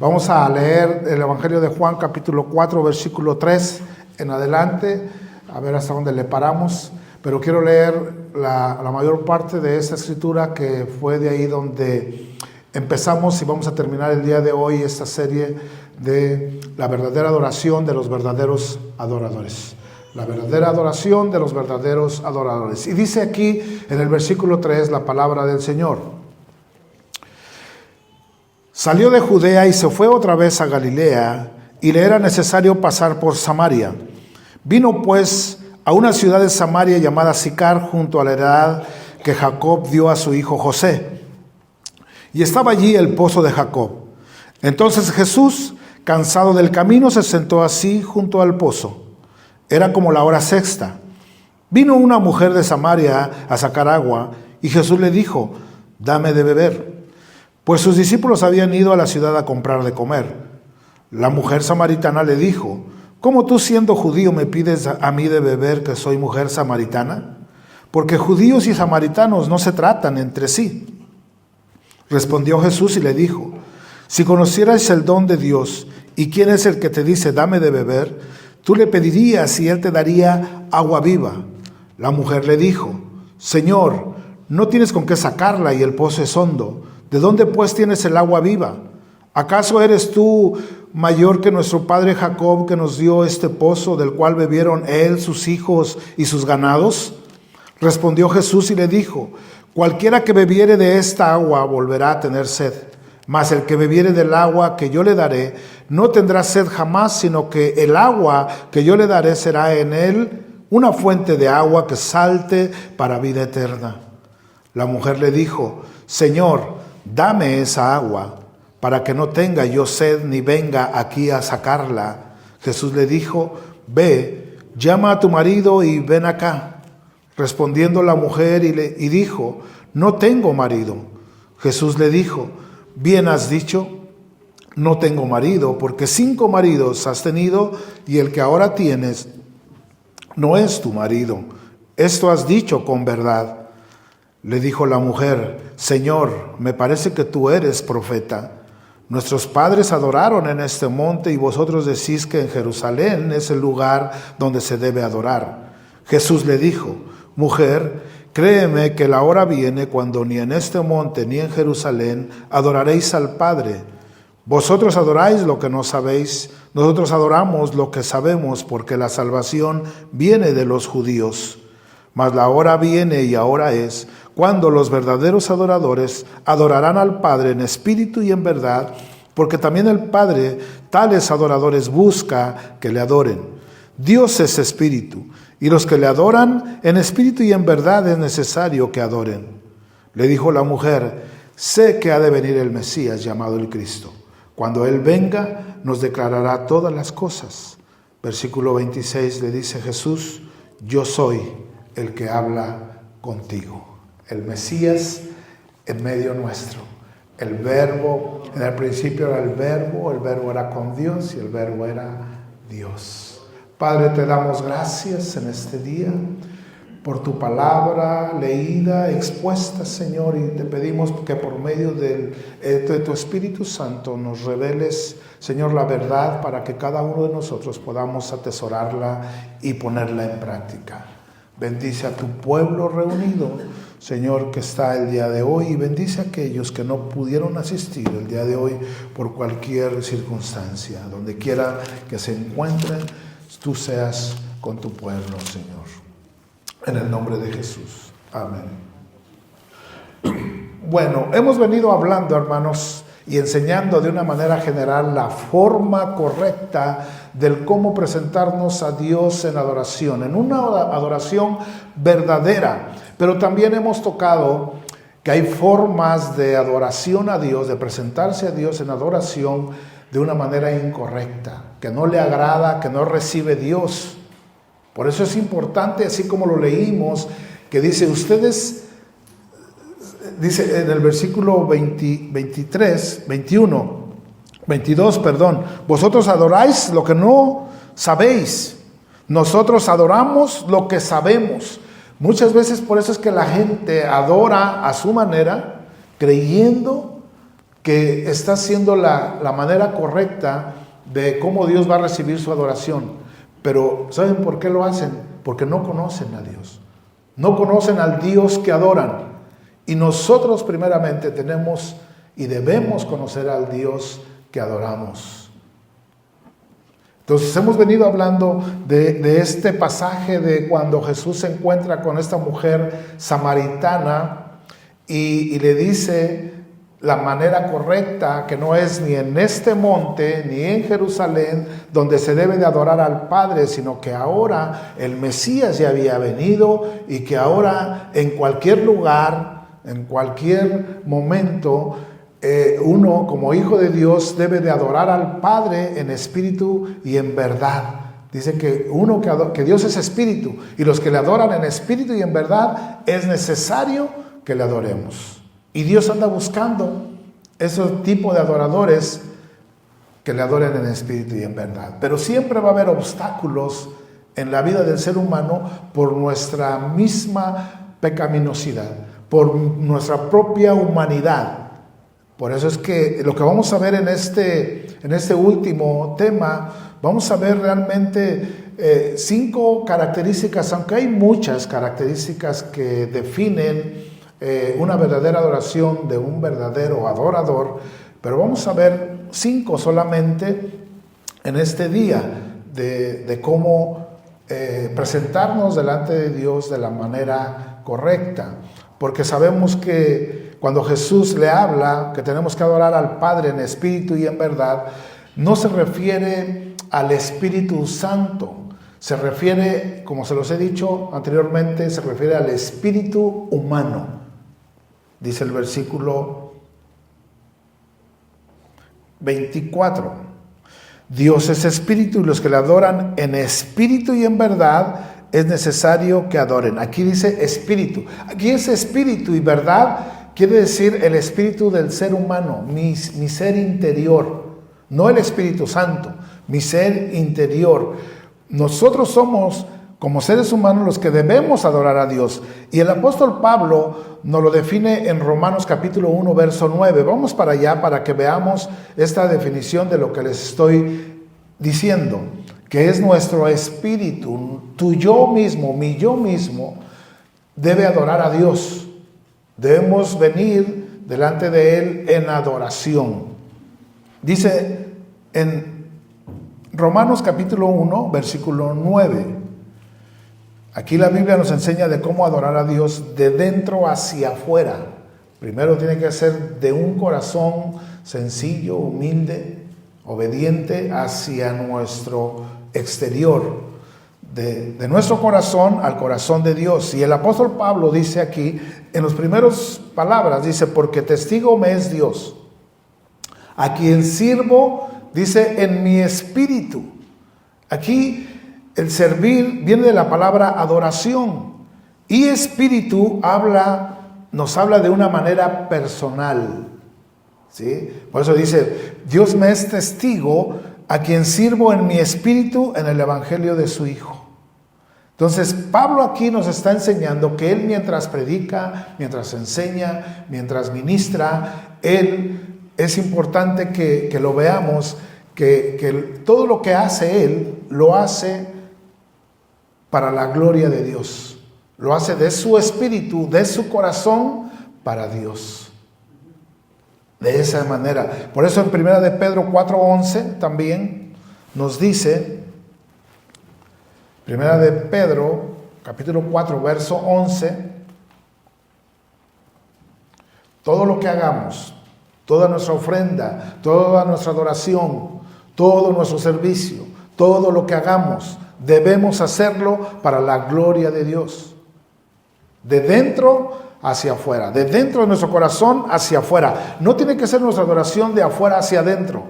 Vamos a leer el Evangelio de Juan, capítulo 4, versículo 3 en adelante, a ver hasta dónde le paramos. Pero quiero leer la mayor parte de esta escritura, que fue de ahí donde empezamos y vamos a terminar el día de hoy esta serie de la verdadera adoración de los verdaderos adoradores. La verdadera adoración de los verdaderos adoradores. Y dice aquí en el versículo 3 la palabra del Señor. Salió de Judea y se fue otra vez a Galilea, y le era necesario pasar por Samaria. Vino pues a una ciudad de Samaria llamada Sicar, junto a la heredad que Jacob dio a su hijo José. Y estaba allí el pozo de Jacob. Entonces Jesús, cansado del camino, se sentó así junto al pozo. Era como la hora sexta. Vino una mujer de Samaria a sacar agua, y Jesús le dijo: dame de beber. Pues sus discípulos habían ido a la ciudad a comprar de comer. La mujer samaritana le dijo: ¿cómo tú, siendo judío, me pides a mí de beber, que soy mujer samaritana? Porque judíos y samaritanos no se tratan entre sí. Respondió Jesús y le dijo: si conocierais el don de Dios y quién es el que te dice dame de beber, tú le pedirías y él te daría agua viva. La mujer le dijo: Señor, no tienes con qué sacarla y el pozo es hondo. ¿De dónde pues tienes el agua viva? ¿Acaso eres tú mayor que nuestro padre Jacob, que nos dio este pozo, del cual bebieron él, sus hijos y sus ganados? Respondió Jesús y le dijo: cualquiera que bebiere de esta agua volverá a tener sed, mas el que bebiere del agua que yo le daré no tendrá sed jamás, sino que el agua que yo le daré será en él una fuente de agua que salte para vida eterna. La mujer le dijo: Señor, dame esa agua, para que no tenga yo sed ni venga aquí a sacarla. Jesús le dijo: ve, llama a tu marido y ven acá. Respondiendo la mujer y dijo: no tengo marido. Jesús le dijo: bien has dicho, no tengo marido, porque 5 maridos has tenido, y el que ahora tienes no es tu marido. Esto has dicho con verdad. Le dijo la mujer: Señor, me parece que tú eres profeta. Nuestros padres adoraron en este monte, y vosotros decís que en Jerusalén es el lugar donde se debe adorar. Jesús le dijo: mujer, créeme que la hora viene cuando ni en este monte ni en Jerusalén adoraréis al Padre. Vosotros adoráis lo que no sabéis, nosotros adoramos lo que sabemos, porque la salvación viene de los judíos. Mas la hora viene y ahora es, cuando los verdaderos adoradores adorarán al Padre en espíritu y en verdad, porque también el Padre tales adoradores busca que le adoren. Dios es espíritu, y los que le adoran en espíritu y en verdad es necesario que adoren. Le dijo la mujer: sé que ha de venir el Mesías, llamado el Cristo. Cuando Él venga, nos declarará todas las cosas. Versículo 26 le dice Jesús: yo soy el que habla contigo. El Mesías en medio nuestro. El Verbo, en el principio era el Verbo era con Dios y el Verbo era Dios. Padre, te damos gracias en este día por tu palabra leída, expuesta, Señor, y te pedimos que por medio de tu Espíritu Santo nos reveles, Señor, la verdad, para que cada uno de nosotros podamos atesorarla y ponerla en práctica. Bendice a tu pueblo reunido, Señor, que está el día de hoy, y bendice a aquellos que no pudieron asistir el día de hoy por cualquier circunstancia. Donde quiera que se encuentren, tú seas con tu pueblo, Señor. En el nombre de Jesús. Amén. Bueno, hemos venido hablando, hermanos, y enseñando de una manera general la forma correcta del cómo presentarnos a Dios en adoración, en una adoración verdadera. Pero también hemos tocado que hay formas de adoración a Dios, de presentarse a Dios en adoración de una manera incorrecta, que no le agrada, que no recibe Dios. Por eso es importante, así como lo leímos, que dice ustedes, dice en el versículo 22, vosotros adoráis lo que no sabéis, nosotros adoramos lo que sabemos. Muchas veces por eso es que la gente adora a su manera, creyendo que está haciendo la manera correcta de cómo Dios va a recibir su adoración. Pero ¿saben por qué lo hacen? Porque no conocen a Dios. No conocen al Dios que adoran. Y nosotros primeramente tenemos y debemos conocer al Dios que adoramos. Entonces hemos venido hablando de este pasaje de cuando Jesús se encuentra con esta mujer samaritana y le dice la manera correcta, que no es ni en este monte ni en Jerusalén donde se debe de adorar al Padre, sino que ahora el Mesías ya había venido y que ahora en cualquier lugar, en cualquier momento, uno como hijo de Dios debe de adorar al Padre en espíritu y en verdad. Dice que que Dios es espíritu, y los que le adoran en espíritu y en verdad es necesario que le adoremos. Y Dios anda buscando esos tipos de adoradores que le adoren en espíritu y en verdad. Pero siempre va a haber obstáculos en la vida del ser humano por nuestra misma pecaminosidad, por nuestra propia humanidad. Por eso es que lo que vamos a ver en este último tema, vamos a ver realmente 5 características, aunque hay muchas características que definen una verdadera adoración de un verdadero adorador, pero vamos a ver 5 solamente en este día de cómo presentarnos delante de Dios de la manera correcta, porque sabemos que cuando Jesús le habla que tenemos que adorar al Padre en espíritu y en verdad, no se refiere al Espíritu Santo, se refiere, como se los he dicho anteriormente, se refiere al espíritu humano. Dice el versículo 24, Dios es espíritu y los que le adoran en espíritu y en verdad es necesario que adoren. Aquí dice espíritu. Aquí ese espíritu y verdad quiere decir el espíritu del ser humano, mi ser interior, no el Espíritu Santo, mi ser interior. Nosotros somos como seres humanos los que debemos adorar a Dios. Y el apóstol Pablo nos lo define en Romanos capítulo 1, verso 9. Vamos para allá para que veamos esta definición de lo que les estoy diciendo, que es nuestro espíritu, tu yo mismo, mi yo mismo, debe adorar a Dios. Debemos venir delante de Él en adoración. Dice en Romanos capítulo 1, versículo 9. Aquí la Biblia nos enseña de cómo adorar a Dios de dentro hacia afuera. Primero tiene que ser de un corazón sencillo, humilde, obediente hacia nuestro exterior. De nuestro corazón al corazón de Dios. Y el apóstol Pablo dice aquí, en las primeras palabras, dice, porque testigo me es Dios, a quien sirvo, dice, en mi espíritu. Aquí el servir viene de la palabra adoración, y espíritu nos habla de una manera personal, ¿sí? Por eso dice, Dios me es testigo, a quien sirvo en mi espíritu en el evangelio de su Hijo. Entonces Pablo aquí nos está enseñando que él, mientras predica, mientras enseña, mientras ministra, él es importante que lo veamos, que todo lo que hace él, lo hace para la gloria de Dios. Lo hace de su espíritu, de su corazón, para Dios. De esa manera. Por eso en 1 de Pedro 4:11 también nos dice, 1 de Pedro, capítulo 4, verso 11, todo lo que hagamos, toda nuestra ofrenda, toda nuestra adoración, todo nuestro servicio, todo lo que hagamos, debemos hacerlo para la gloria de Dios. De dentro hacia afuera, de dentro de nuestro corazón hacia afuera. No tiene que ser nuestra adoración de afuera hacia adentro,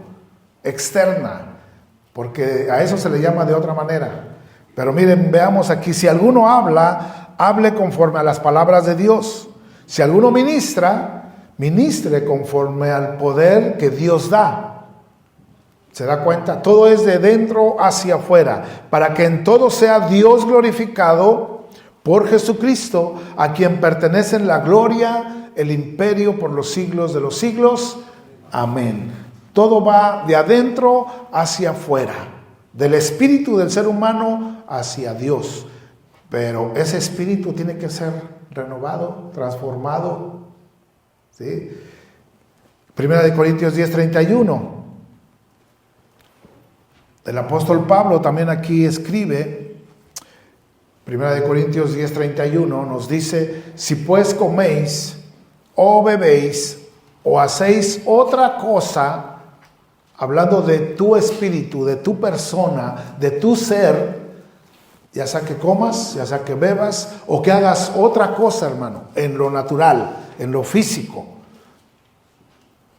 externa, porque a eso se le llama de otra manera. Pero miren, veamos aquí, si alguno habla, hable conforme a las palabras de Dios. Si alguno ministra, ministre conforme al poder que Dios da. ¿Se da cuenta? Todo es de dentro hacia afuera, para que en todo sea Dios glorificado por Jesucristo, a quien pertenecen la gloria, el imperio por los siglos de los siglos. Amén. Todo va de adentro hacia afuera, del espíritu del ser humano hacia Dios. Pero ese espíritu tiene que ser renovado, transformado. ¿Sí? Primera de Corintios 10:31. El apóstol Pablo también aquí escribe, Primera de Corintios 10:31, nos dice: si pues coméis o bebéis o hacéis otra cosa, hablando de tu espíritu, de tu persona, de tu ser, ya sea que comas, ya sea que bebas o que hagas otra cosa, hermano, en lo natural, en lo físico.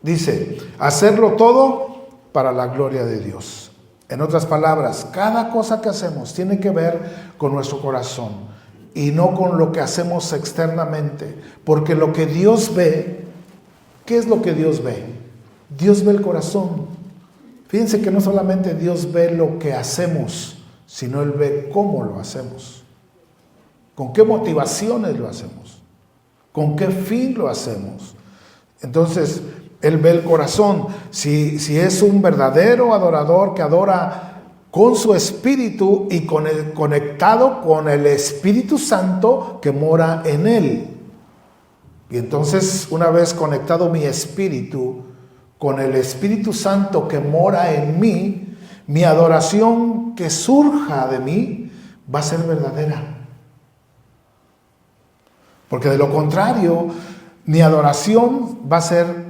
Dice, hacerlo todo para la gloria de Dios. En otras palabras, cada cosa que hacemos tiene que ver con nuestro corazón y no con lo que hacemos externamente, porque lo que Dios ve, ¿qué es lo que Dios ve? Dios ve el corazón. Fíjense que no solamente Dios ve lo que hacemos, sino Él ve cómo lo hacemos, con qué motivaciones lo hacemos, con qué fin lo hacemos. Entonces, Él ve el corazón. Si es un verdadero adorador que adora con su espíritu y conectado con el Espíritu Santo que mora en Él. Y entonces, una vez conectado mi espíritu con el Espíritu Santo que mora en mí, mi adoración que surja de mí va a ser verdadera. Porque de lo contrario, mi adoración va a ser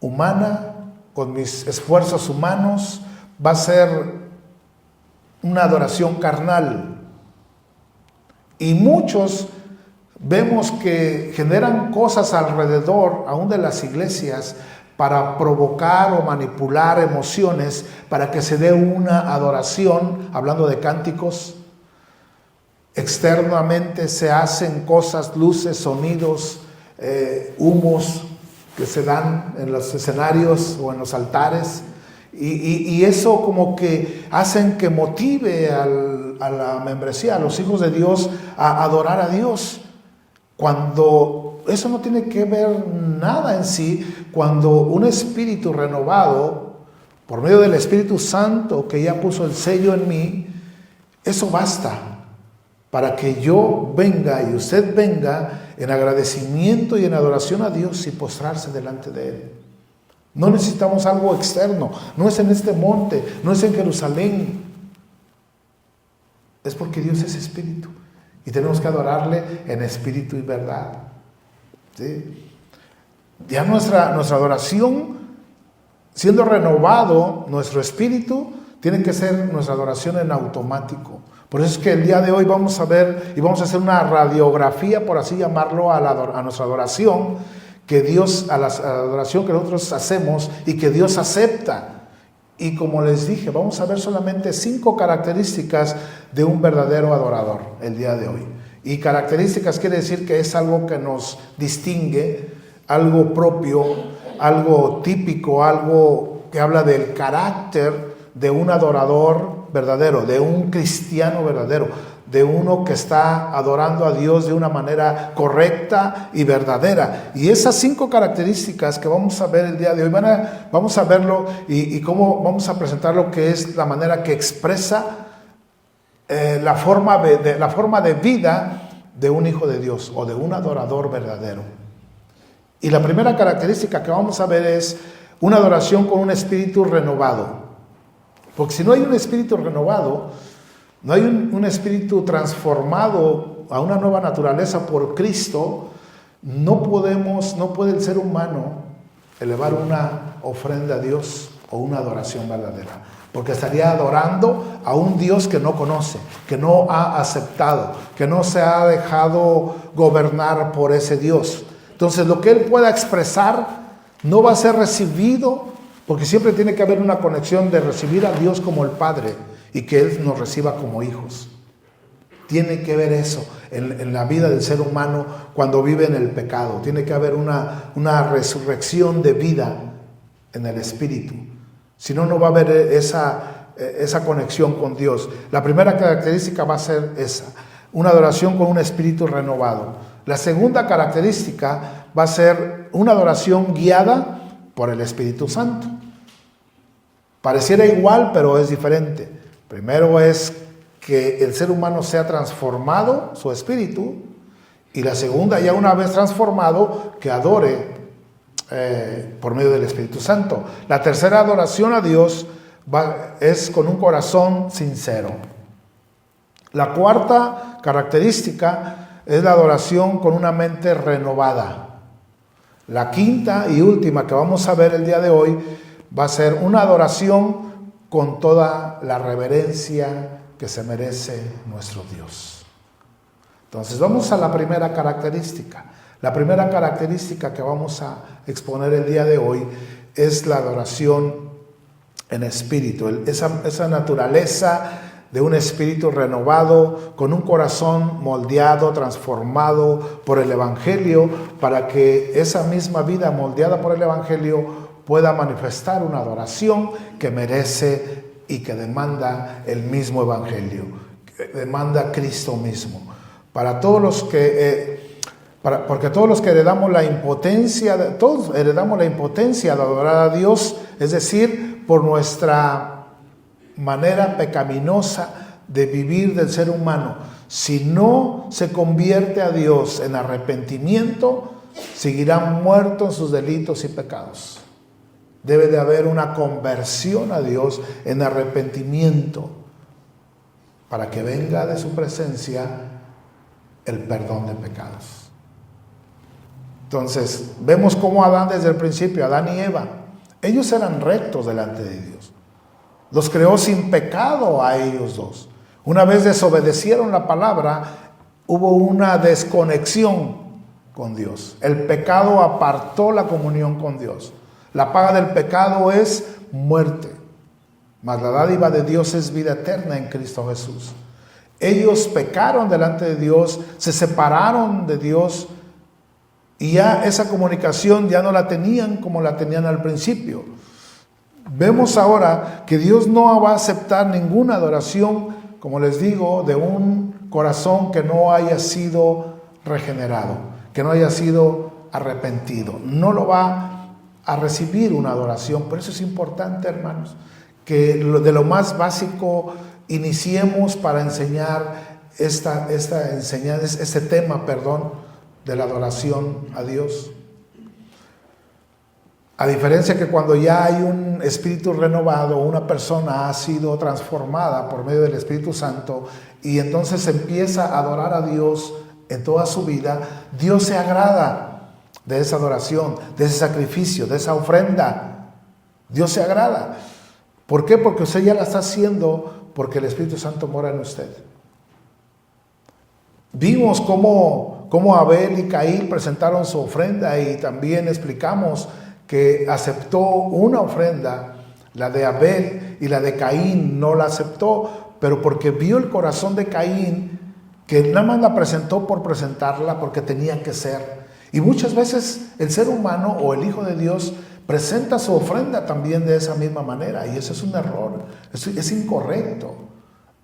humana, con mis esfuerzos humanos, va a ser una adoración carnal. Y muchos vemos que generan cosas alrededor, aún de las iglesias, para provocar o manipular emociones, para que se dé una adoración, hablando de cánticos. Externamente se hacen cosas, luces, sonidos, humos que se dan en los escenarios o en los altares, y eso como que hacen que motive a la membresía, a los hijos de Dios, a adorar a Dios, cuando eso no tiene que ver nada en sí. Cuando un espíritu renovado, por medio del Espíritu Santo que ya puso el sello en mí, eso basta para que yo venga y usted venga en agradecimiento y en adoración a Dios y postrarse delante de Él. No necesitamos algo externo, no es en este monte, no es en Jerusalén. Es porque Dios es espíritu y tenemos que adorarle en espíritu y verdad. ¿Sí? Ya nuestra adoración, siendo renovado nuestro espíritu, tiene que ser nuestra adoración en automático. Por eso es que el día de hoy vamos a ver y vamos a hacer una radiografía, por así llamarlo, a nuestra adoración, a la adoración que nosotros hacemos y que Dios acepta. Y como les dije, vamos a ver solamente 5 características de un verdadero adorador el día de hoy. Y características quiere decir que es algo que nos distingue, algo propio, algo típico, algo que habla del carácter de un adorador verdadero, de un cristiano verdadero, de uno que está adorando a Dios de una manera correcta y verdadera. Y esas 5 características que vamos a ver el día de hoy, vamos a verlo y cómo vamos a presentar lo que es la manera que expresa la forma de vida de un hijo de Dios o de un adorador verdadero. Y la primera característica que vamos a ver es una adoración con un espíritu renovado. Porque si no hay un espíritu renovado, no hay un espíritu transformado a una nueva naturaleza por Cristo, no puede el ser humano elevar una ofrenda a Dios o una adoración verdadera. Porque estaría adorando a un Dios que no conoce, que no ha aceptado, que no se ha dejado gobernar por ese Dios. Entonces lo que él pueda expresar no va a ser recibido, porque siempre tiene que haber una conexión de recibir a Dios como el Padre y que Él nos reciba como hijos. Tiene que ver eso en la vida del ser humano cuando vive en el pecado. Tiene que haber una resurrección de vida en el espíritu. Si no, no va a haber esa conexión con Dios. La primera característica va a ser esa, una adoración con un espíritu renovado. La segunda característica va a ser una adoración guiada por el Espíritu Santo. Pareciera igual, pero es diferente. Primero es que el ser humano sea transformado, su espíritu, y la segunda, ya una vez transformado, que adore por medio del Espíritu Santo. La tercera adoración a Dios es con un corazón sincero. La cuarta característica es la adoración con una mente renovada. La quinta y última que vamos a ver el día de hoy va a ser una adoración con toda la reverencia que se merece nuestro Dios. Entonces vamos a la primera característica. La primera característica que vamos a exponer el día de hoy es la adoración en espíritu, esa naturaleza de un espíritu renovado, con un corazón moldeado, transformado por el Evangelio, para que esa misma vida moldeada por el Evangelio pueda manifestar una adoración que merece y que demanda el mismo Evangelio, que demanda Cristo mismo. Para todos los que, porque todos los que heredamos la impotencia, todos heredamos la impotencia de adorar a Dios, es decir, por nuestra manera pecaminosa de vivir del ser humano. Si no se convierte a Dios en arrepentimiento, seguirá muerto en sus delitos y pecados. Debe de haber una conversión a Dios en arrepentimiento para que venga de su presencia el perdón de pecados. Entonces, vemos cómo Adán desde el principio, Adán y Eva, ellos eran rectos delante de Dios. Los creó sin pecado a ellos dos. Una vez desobedecieron la palabra, hubo una desconexión con Dios. El pecado apartó la comunión con Dios. La paga del pecado es muerte, mas la dádiva de Dios es vida eterna en Cristo Jesús. Ellos pecaron delante de Dios, se separaron de Dios y ya esa comunicación ya no la tenían como la tenían al principio. Vemos ahora que Dios no va a aceptar ninguna adoración, como les digo, de un corazón que no haya sido regenerado, que no haya sido arrepentido. No lo va a recibir una adoración. Por eso es importante, hermanos, que de lo más básico iniciemos para enseñar este tema, de la adoración a Dios. A diferencia que cuando ya hay un espíritu renovado, una persona ha sido transformada por medio del Espíritu Santo y entonces empieza a adorar a Dios en toda su vida, Dios se agrada de esa adoración, de ese sacrificio, de esa ofrenda. Dios se agrada. ¿Por qué? Porque usted ya la está haciendo porque el Espíritu Santo mora en usted. Vimos cómo Abel y Caín presentaron su ofrenda y también explicamos que aceptó una ofrenda, la de Abel, y la de Caín no la aceptó, pero porque vio el corazón de Caín, que nada más la presentó por presentarla, porque tenía que ser. Y muchas veces el ser humano o el Hijo de Dios presenta su ofrenda también de esa misma manera, y eso es un error, es incorrecto.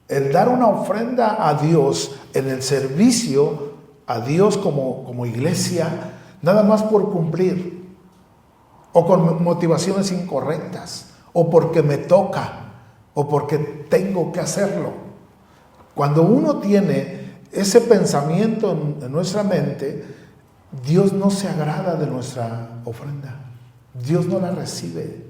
El dar una ofrenda a Dios en el servicio a Dios como iglesia, nada más por cumplir, o con motivaciones incorrectas, o porque me toca, o porque tengo que hacerlo. Cuando uno tiene ese pensamiento en nuestra mente, Dios no se agrada de nuestra ofrenda. Dios no la recibe.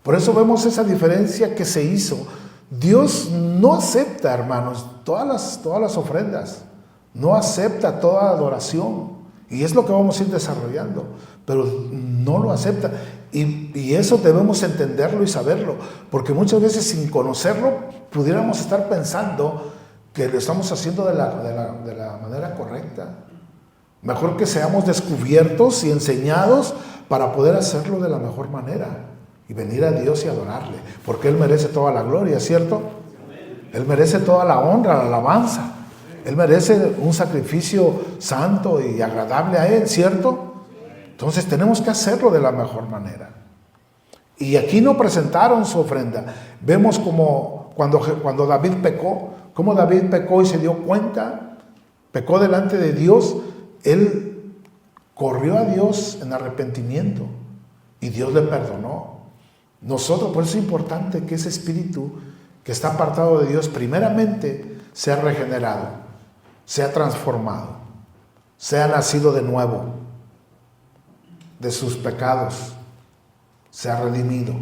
Por eso vemos esa diferencia que se hizo. Dios no acepta, hermanos, todas las ofrendas. No acepta toda adoración. Y es lo que vamos a ir desarrollando. Pero no lo acepta. Y eso debemos entenderlo y saberlo. Porque muchas veces sin conocerlo, pudiéramos estar pensando que lo estamos haciendo de la manera correcta. Mejor que seamos descubiertos y enseñados para poder hacerlo de la mejor manera. Y venir a Dios y adorarle. Porque Él merece toda la gloria, ¿cierto? Él merece toda la honra, la alabanza. Él merece un sacrificio santo y agradable a Él, ¿cierto? Entonces tenemos que hacerlo de la mejor manera. Y aquí no presentaron su ofrenda. Vemos como cuando David pecó, cómo David pecó y se dio cuenta, pecó delante de Dios, él corrió a Dios en arrepentimiento. y Dios le perdonó. Nosotros, por eso es importante que ese espíritu que está apartado de Dios, primeramente, sea regenerado, sea transformado, sea nacido de nuevo de sus pecados, sea redimido.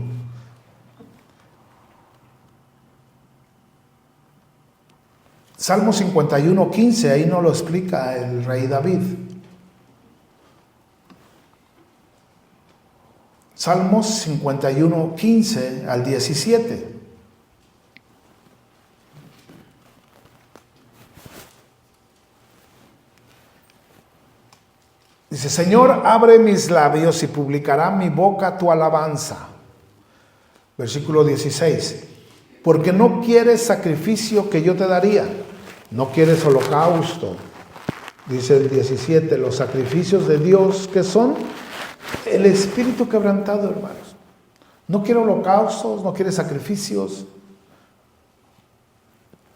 Salmo 51:15, ahí nos lo explica el rey David. Salmos 51:15 al 17. Dice: Señor, abre mis labios y publicará mi boca tu alabanza. Versículo 16. Porque no quieres sacrificio que yo te daría, no quieres holocausto. Dice el 17, los sacrificios de Dios, que son el espíritu quebrantado, hermanos. No quiere holocaustos, no quiere sacrificios.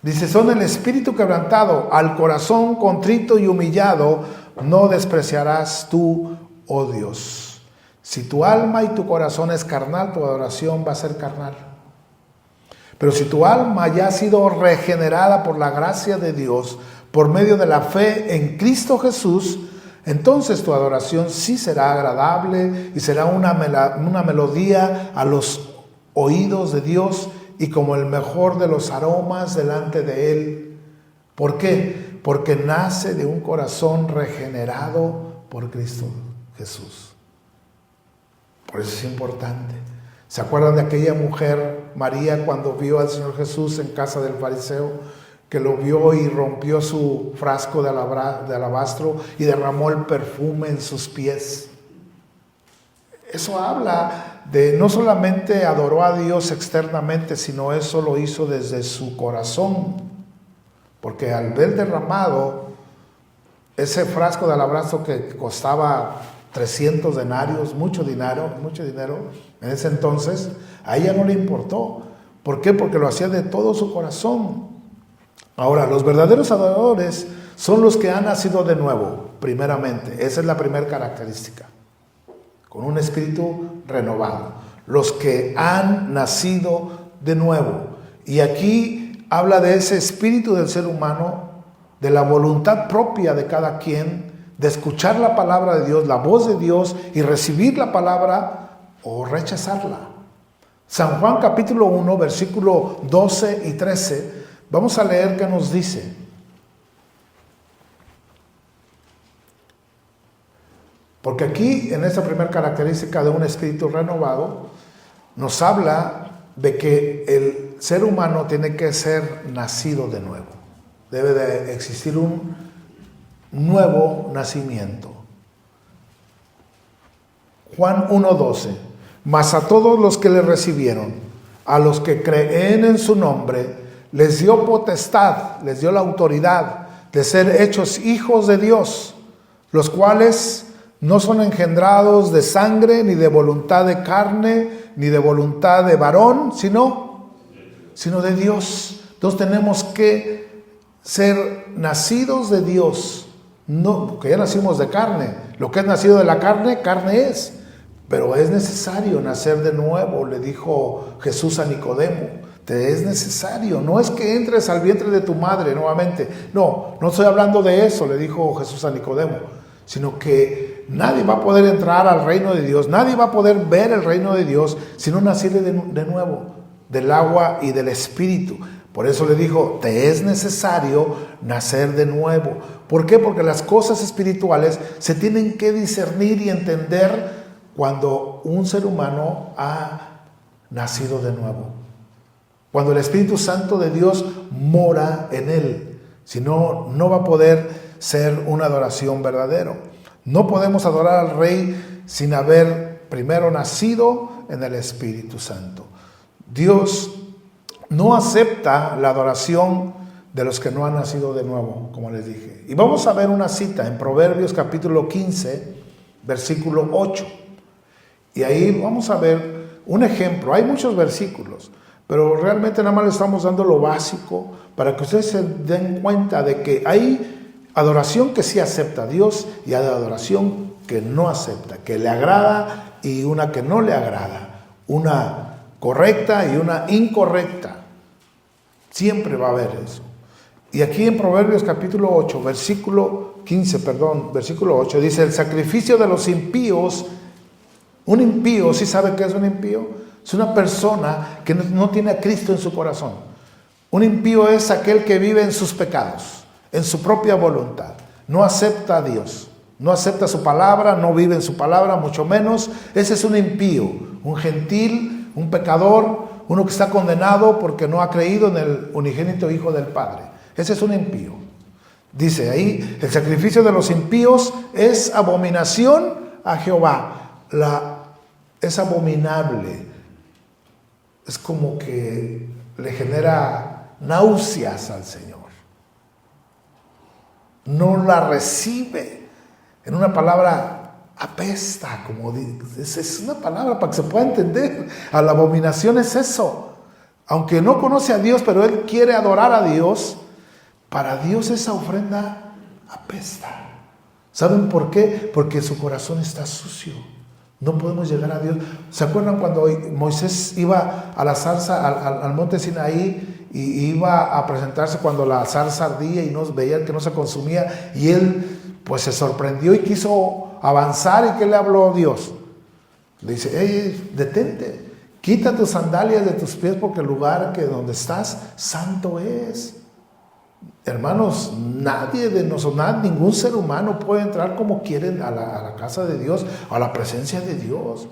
Dice, son el espíritu quebrantado, al corazón contrito y humillado, no despreciarás tú, oh Dios. Si tu alma y tu corazón es carnal, tu adoración va a ser carnal. Pero si tu alma ya ha sido regenerada por la gracia de Dios, por medio de la fe en Cristo Jesús, entonces tu adoración sí será agradable y será una melodía a los oídos de Dios y como el mejor de los aromas delante de Él. ¿Por qué? Porque nace de un corazón regenerado por Cristo Jesús. Por eso es importante. ¿Se acuerdan de aquella mujer, María, cuando vio al Señor Jesús en casa del fariseo, que lo vio y rompió su frasco de alabastro y derramó el perfume en sus pies? Eso habla de no solamente adoró a Dios externamente, sino eso lo hizo desde su corazón. Porque al ver derramado ese frasco de alabastro que costaba 300 denarios, mucho dinero en ese entonces, a ella no le importó. ¿Por qué? Porque lo hacía de todo su corazón. Ahora, los verdaderos adoradores son los que han nacido de nuevo, primeramente. Esa es la primera característica. Con un espíritu renovado. Los que han nacido de nuevo. Y aquí habla de ese espíritu del ser humano, de la voluntad propia de cada quien, de escuchar la palabra de Dios, la voz de Dios, y recibir la palabra o rechazarla. San Juan capítulo 1, versículo 12 y 13, vamos a leer qué nos dice. Porque aquí, en esta primera característica de un espíritu renovado, nos habla de que el ser humano tiene que ser nacido de nuevo. Debe de existir un nuevo nacimiento. Juan 1:12. Mas a todos los que le recibieron, a los que creen en su nombre, les dio potestad, les dio la autoridad de ser hechos hijos de Dios, los cuales no son engendrados de sangre, ni de voluntad de carne, ni de voluntad de varón, sino de Dios. Entonces tenemos que ser nacidos de Dios, no, porque ya nacimos de carne. Lo que es nacido de la carne, carne es. Pero es necesario nacer de nuevo, le dijo Jesús a Nicodemo. Te es necesario, no es que entres al vientre de tu madre nuevamente. No estoy hablando de eso, le dijo Jesús a Nicodemo, sino que nadie va a poder entrar al reino de Dios, nadie va a poder ver el reino de Dios si no naciere de nuevo, del agua y del Espíritu. Por eso le dijo, te es necesario nacer de nuevo. ¿Por qué? Porque las cosas espirituales se tienen que discernir y entender cuando un ser humano ha nacido de nuevo. Cuando el Espíritu Santo de Dios mora en él. Si no, no va a poder ser una adoración verdadera. No podemos adorar al Rey sin haber primero nacido en el Espíritu Santo. Dios no acepta la adoración de los que no han nacido de nuevo, como les dije. Y vamos a ver una cita en Proverbios capítulo 15, versículo 8. Y ahí vamos a ver un ejemplo. Hay muchos versículos, pero realmente nada más le estamos dando lo básico para que ustedes se den cuenta de que hay adoración que sí acepta a Dios y hay adoración que no acepta, que le agrada y una que no le agrada, una correcta y una incorrecta. Siempre va a haber eso. Y aquí en Proverbios capítulo 8, versículo 8, dice: el sacrificio de los impíos. Un impío, ¿sí sabe qué es un impío? Es una persona que no tiene a Cristo en su corazón. Un impío es aquel que vive en sus pecados, en su propia voluntad. No acepta a Dios, no acepta su palabra, no vive en su palabra, mucho menos. Ese es un impío, un gentil, un pecador, uno que está condenado porque no ha creído en el unigénito Hijo del Padre. Ese es un impío. Dice ahí: el sacrificio de los impíos es abominación a Jehová. Es abominable. Es como que le genera náuseas al Señor. No la recibe. En una palabra, apesta, como es una palabra para que se pueda entender. A la abominación es eso. Aunque no conoce a Dios, pero él quiere adorar a Dios, para Dios esa ofrenda apesta. ¿Saben por qué? Porque su corazón está sucio. No podemos llegar a Dios. ¿Se acuerdan cuando Moisés iba a la zarza, al monte Sinaí, y iba a presentarse cuando la zarza ardía y veía que no se consumía? Y él pues se sorprendió y quiso avanzar. ¿Y qué le habló Dios? Le dice: hey, detente, quita tus sandalias de tus pies, porque el lugar donde estás santo es. Hermanos, nadie de nosotros, ningún ser humano puede entrar como quieren a la casa de Dios, a la presencia de Dios.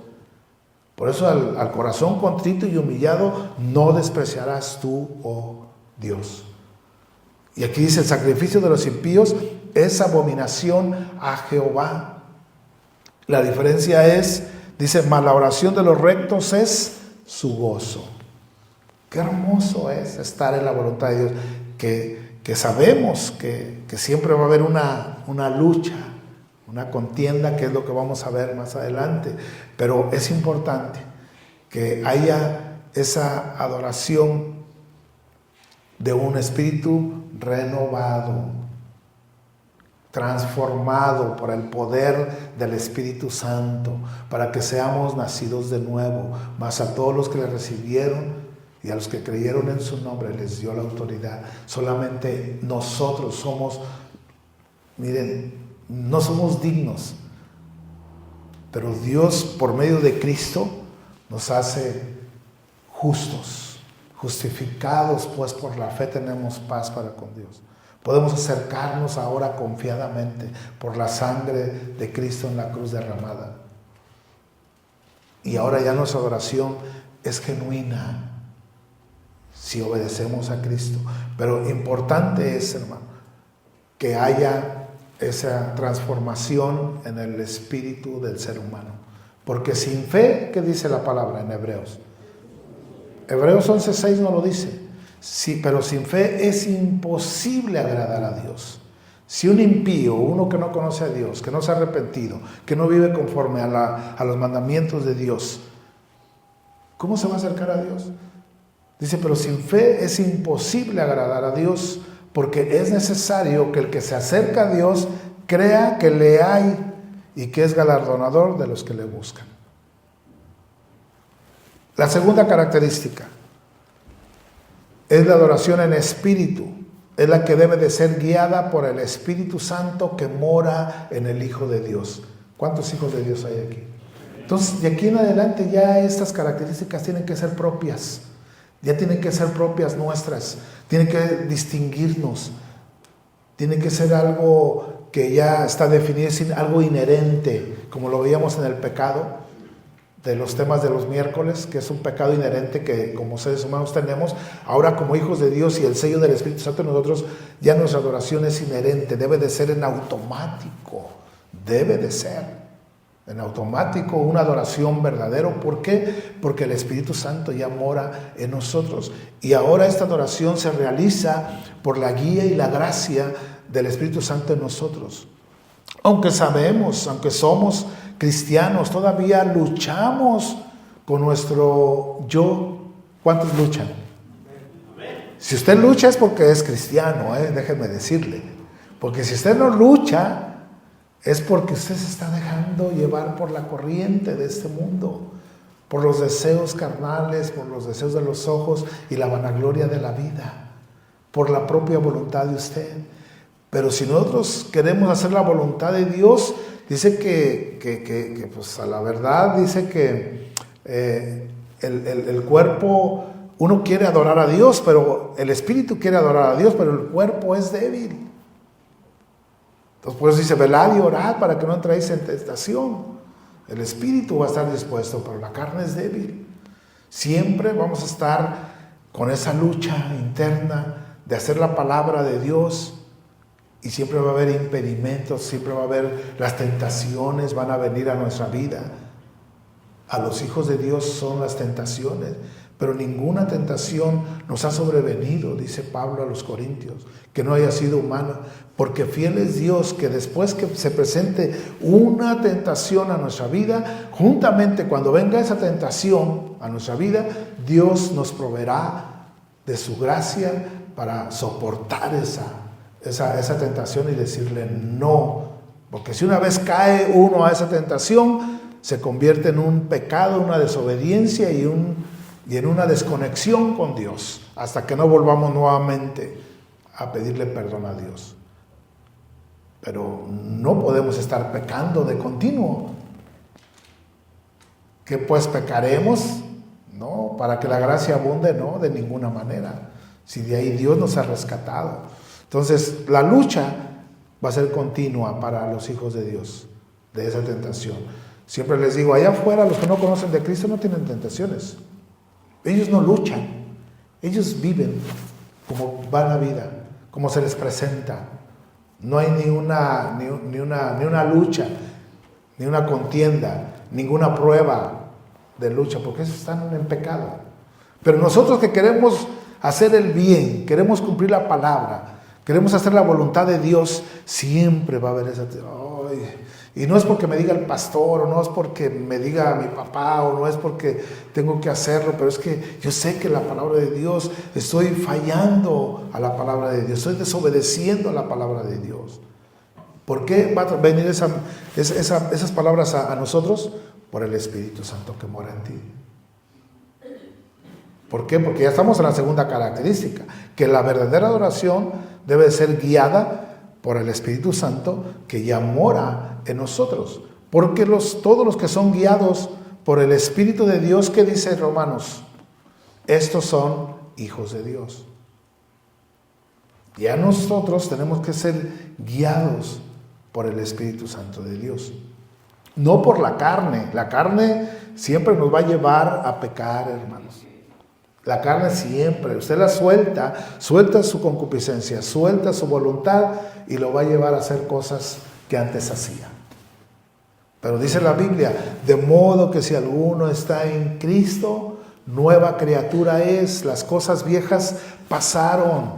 Por eso al corazón contrito y humillado no despreciarás tú, oh Dios. Y aquí dice: el sacrificio de los impíos es abominación a Jehová. La diferencia es, dice: mas la oración de los rectos es su gozo. Qué hermoso es estar en la voluntad de Dios, que sabemos que siempre va a haber una lucha, una contienda, que es lo que vamos a ver más adelante. Pero es importante que haya esa adoración de un espíritu renovado, transformado por el poder del Espíritu Santo, para que seamos nacidos de nuevo. Mas a todos los que le recibieron y a los que creyeron en su nombre les dio la autoridad. Solamente nosotros somos, miren, no somos dignos, pero Dios, por medio de Cristo, nos hace justos, justificados, pues por la fe tenemos paz para con Dios. Podemos acercarnos ahora confiadamente por la sangre de Cristo en la cruz derramada. Y ahora ya nuestra adoración es genuina si obedecemos a Cristo. Pero importante es, hermano, que haya esa transformación en el espíritu del ser humano. Porque sin fe, ¿qué dice la palabra en Hebreos? Hebreos 11:6 no lo dice. Sí, pero sin fe es imposible agradar a Dios. Si un impío, uno que no conoce a Dios, que no se ha arrepentido, que no vive conforme a los mandamientos de Dios, ¿cómo se va a acercar a Dios? Dice: pero sin fe es imposible agradar a Dios, porque es necesario que el que se acerca a Dios crea que le hay y que es galardonador de los que le buscan. La segunda característica es la adoración en espíritu. Es la que debe de ser guiada por el Espíritu Santo que mora en el Hijo de Dios. ¿Cuántos hijos de Dios hay aquí? Entonces, de aquí en adelante ya estas características tienen que ser propias. Ya tienen que ser propias nuestras. Tienen que distinguirnos. Tiene que ser algo que ya está definido, sin algo inherente, como lo veíamos en el pecado de los temas de los miércoles, que es un pecado inherente que como seres humanos tenemos. Ahora, como hijos de Dios y el sello del Espíritu Santo en nosotros, ya nuestra adoración es inherente, debe de ser en automático, debe de ser en automático una adoración verdadera. ¿Por qué? Porque el Espíritu Santo ya mora en nosotros, y ahora esta adoración se realiza por la guía y la gracia del Espíritu Santo en nosotros. Aunque sabemos, aunque somos cristianos, todavía luchamos con nuestro yo. ¿Cuántos luchan? Si usted lucha es porque es cristiano, déjenme decirle. Porque si usted no lucha, es porque usted se está dejando llevar por la corriente de este mundo, por los deseos carnales, por los deseos de los ojos y la vanagloria de la vida, por la propia voluntad de usted. Pero si nosotros queremos hacer la voluntad de Dios, dice que pues a la verdad, dice que el cuerpo, uno quiere adorar a Dios, pero el espíritu quiere adorar a Dios, pero el cuerpo es débil. Entonces por eso dice, velad y orad para que no entréis en tentación. El espíritu va a estar dispuesto, pero la carne es débil. Siempre vamos a estar con esa lucha interna de hacer la palabra de Dios, y siempre va a haber impedimentos, siempre va a haber las tentaciones, van a venir a nuestra vida. A los hijos de Dios son las tentaciones, pero ninguna tentación nos ha sobrevenido, dice Pablo a los Corintios, que no haya sido humana, porque fiel es Dios, que después que se presente una tentación a nuestra vida, juntamente cuando venga esa tentación a nuestra vida, Dios nos proveerá de su gracia para soportar esa tentación y decirle no, porque si una vez cae uno a esa tentación, se convierte en un pecado, una desobediencia y en una desconexión con Dios, hasta que no volvamos nuevamente a pedirle perdón a Dios. Pero no podemos estar pecando de continuo. ¿Qué pues pecaremos? No, para que la gracia abunde, no, de ninguna manera. Si de ahí Dios nos ha rescatado. Entonces, la lucha va a ser continua para los hijos de Dios, de esa tentación. Siempre les digo, allá afuera los que no conocen de Cristo no tienen tentaciones. Ellos no luchan, ellos viven como va la vida, como se les presenta. No hay ni una lucha, ni una contienda, ninguna prueba de lucha, porque ellos están en pecado. Pero nosotros que queremos hacer el bien, queremos cumplir la palabra, queremos hacer la voluntad de Dios, siempre va a haber esa... Y no es porque me diga el pastor, o no es porque me diga mi papá, o no es porque tengo que hacerlo, pero es que yo sé que la palabra de Dios, estoy fallando a la palabra de Dios, estoy desobedeciendo a la palabra de Dios. ¿Por qué va a venir esas palabras a nosotros? Por el Espíritu Santo que mora en ti. ¿Por qué? Porque ya estamos en la segunda característica, que la verdadera adoración debe ser guiada por el Espíritu Santo que ya mora en nosotros. Porque todos los que son guiados por el Espíritu de Dios, ¿qué dice Romanos? Estos son hijos de Dios. Ya nosotros tenemos que ser guiados por el Espíritu Santo de Dios. No por la carne. La carne siempre nos va a llevar a pecar, hermanos. La carne siempre, usted la suelta su concupiscencia, suelta su voluntad y lo va a llevar a hacer cosas que antes hacía. Pero dice la Biblia, de modo que si alguno está en Cristo, nueva criatura es, las cosas viejas pasaron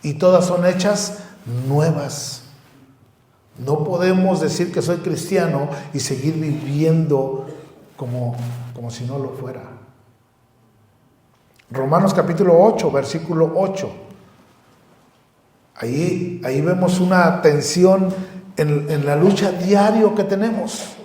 y todas son hechas nuevas. No podemos decir que soy cristiano y seguir viviendo como si no lo fuera. Romanos capítulo 8, versículo 8. Ahí vemos una tensión en la lucha diario que tenemos.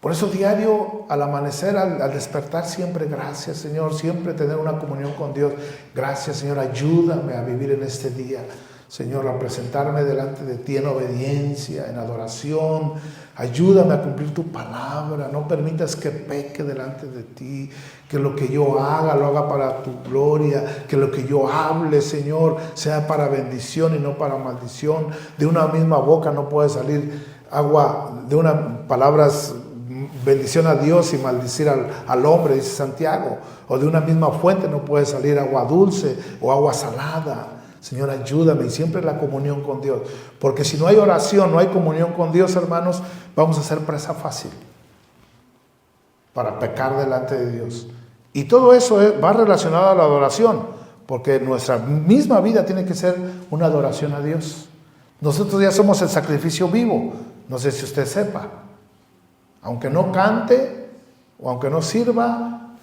Por eso diario, al amanecer, al despertar, siempre gracias, Señor, siempre tener una comunión con Dios. Gracias, Señor, ayúdame a vivir en este día. Señor, a presentarme delante de ti en obediencia, en adoración. Ayúdame a cumplir tu palabra. No permitas que peque delante de ti. Que lo que yo haga, lo haga para tu gloria. Que lo que yo hable, Señor, sea para bendición y no para maldición. De una misma boca no puede salir agua, de una palabras bendición a Dios y maldecir al hombre, dice Santiago. O de una misma fuente no puede salir agua dulce o agua salada. Señor, ayúdame, y siempre la comunión con Dios, porque si no hay oración, no hay comunión con Dios, hermanos, vamos a ser presa fácil para pecar delante de Dios. Y todo eso va relacionado a la adoración, porque nuestra misma vida tiene que ser una adoración a Dios. Nosotros ya somos el sacrificio vivo, no sé si usted sepa, aunque no cante o aunque no sirva,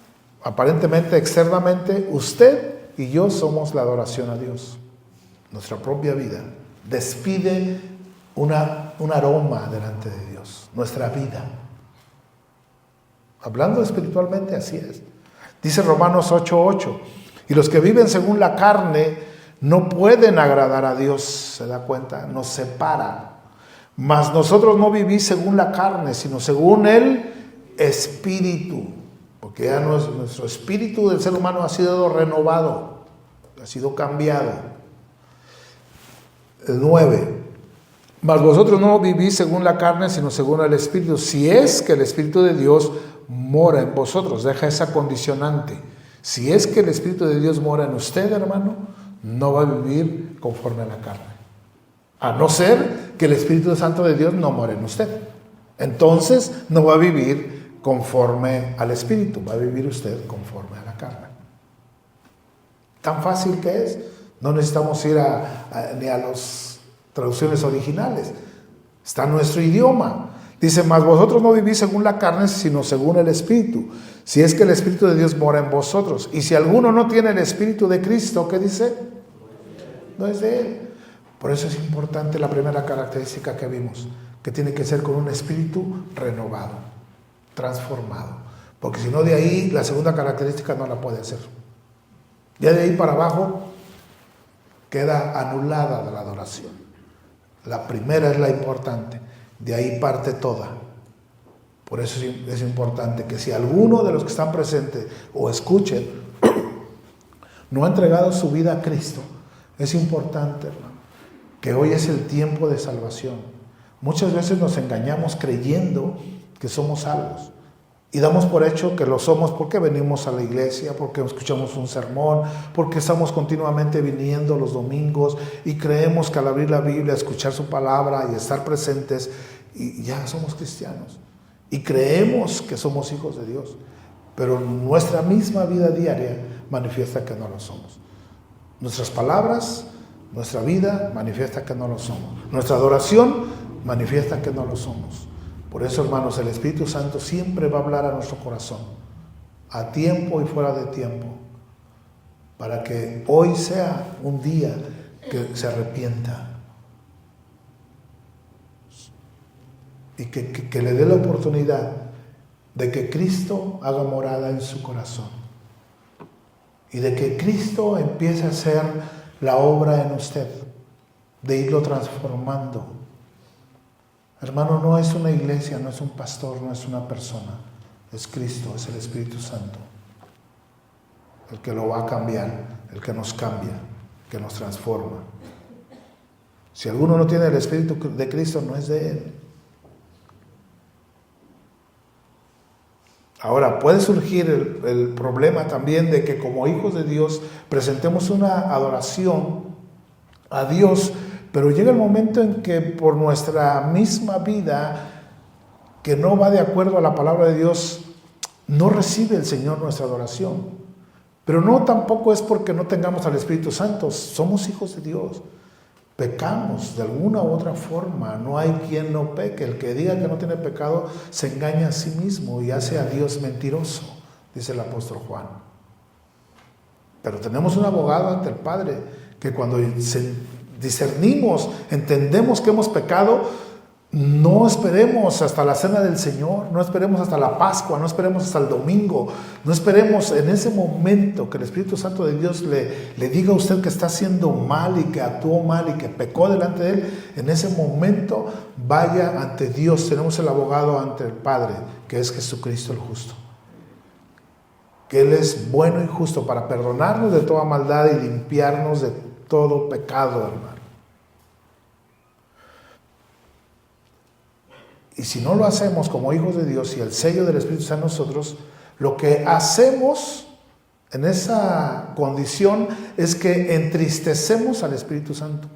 aparentemente, externamente, usted y yo somos la adoración a Dios. Nuestra propia vida despide un aroma delante de Dios, nuestra vida. Hablando espiritualmente, así es. Dice Romanos 8:8, y los que viven según la carne no pueden agradar a Dios, ¿se da cuenta? Nos separa. Mas nosotros no vivís según la carne, sino según el Espíritu, porque ya nuestro espíritu del ser humano ha sido renovado, ha sido cambiado. El 9. Mas vosotros no vivís según la carne, sino según el Espíritu, si es que el Espíritu de Dios mora en vosotros. Deja esa condicionante. Si es que el Espíritu de Dios mora en usted, hermano, no va a vivir conforme a la carne. A no ser que el Espíritu Santo de Dios no mora en usted. Entonces no va a vivir conforme al Espíritu, va a vivir usted conforme a la carne. Tan fácil que es. No necesitamos ir ni a las traducciones originales. Está en nuestro idioma. Dice, mas vosotros no vivís según la carne, sino según el Espíritu. Si es que el Espíritu de Dios mora en vosotros. Y si alguno no tiene el Espíritu de Cristo, ¿qué dice? No es de Él. Por eso es importante la primera característica que vimos, que tiene que ser con un espíritu renovado, transformado. Porque si no, de ahí la segunda característica no la puede hacer. Ya de ahí para abajo queda anulada de la adoración. La primera es la importante, de ahí parte toda. Por eso es importante que si alguno de los que están presentes o escuchen no ha entregado su vida a Cristo, es importante, hermano, que hoy es el tiempo de salvación. Muchas veces nos engañamos creyendo que somos salvos y damos por hecho que lo somos porque venimos a la iglesia, porque escuchamos un sermón, porque estamos continuamente viniendo los domingos y creemos que al abrir la Biblia, escuchar su palabra y estar presentes, y ya somos cristianos y creemos que somos hijos de Dios, pero nuestra misma vida diaria manifiesta que no lo somos. Nuestras palabras, nuestra vida manifiesta que no lo somos. Nuestra adoración manifiesta que no lo somos. Por eso, hermanos, el Espíritu Santo siempre va a hablar a nuestro corazón, a tiempo y fuera de tiempo, para que hoy sea un día que se arrepienta y que le dé la oportunidad de que Cristo haga morada en su corazón y de que Cristo empiece a hacer la obra en usted, de irlo transformando. Hermano, no es una iglesia, no es un pastor, no es una persona, es Cristo, es el Espíritu Santo, el que lo va a cambiar, el que nos cambia, el que nos transforma. Si alguno no tiene el Espíritu de Cristo, no es de Él. Ahora, puede surgir el problema también de que como hijos de Dios presentemos una adoración a Dios, pero llega el momento en que por nuestra misma vida, que no va de acuerdo a la palabra de Dios, no recibe el Señor nuestra adoración. Pero no tampoco es porque no tengamos al Espíritu Santo, somos hijos de Dios. Pecamos de alguna u otra forma, no hay quien no peque. El que diga que no tiene pecado se engaña a sí mismo y hace a Dios mentiroso, dice el apóstol Juan. Pero tenemos un abogado ante el Padre que cuando discernimos, entendemos que hemos pecado, no esperemos hasta la cena del Señor, no esperemos hasta la Pascua, no esperemos hasta el domingo, no esperemos en ese momento que el Espíritu Santo de Dios le diga a usted que está haciendo mal y que actuó mal y que pecó delante de Él. En ese momento vaya ante Dios. Tenemos el abogado ante el Padre, que es Jesucristo el justo, que Él es bueno y justo para perdonarnos de toda maldad y limpiarnos de todo pecado, hermano. Y si no lo hacemos como hijos de Dios y el sello del Espíritu está en nosotros, lo que hacemos en esa condición es que entristecemos al Espíritu Santo.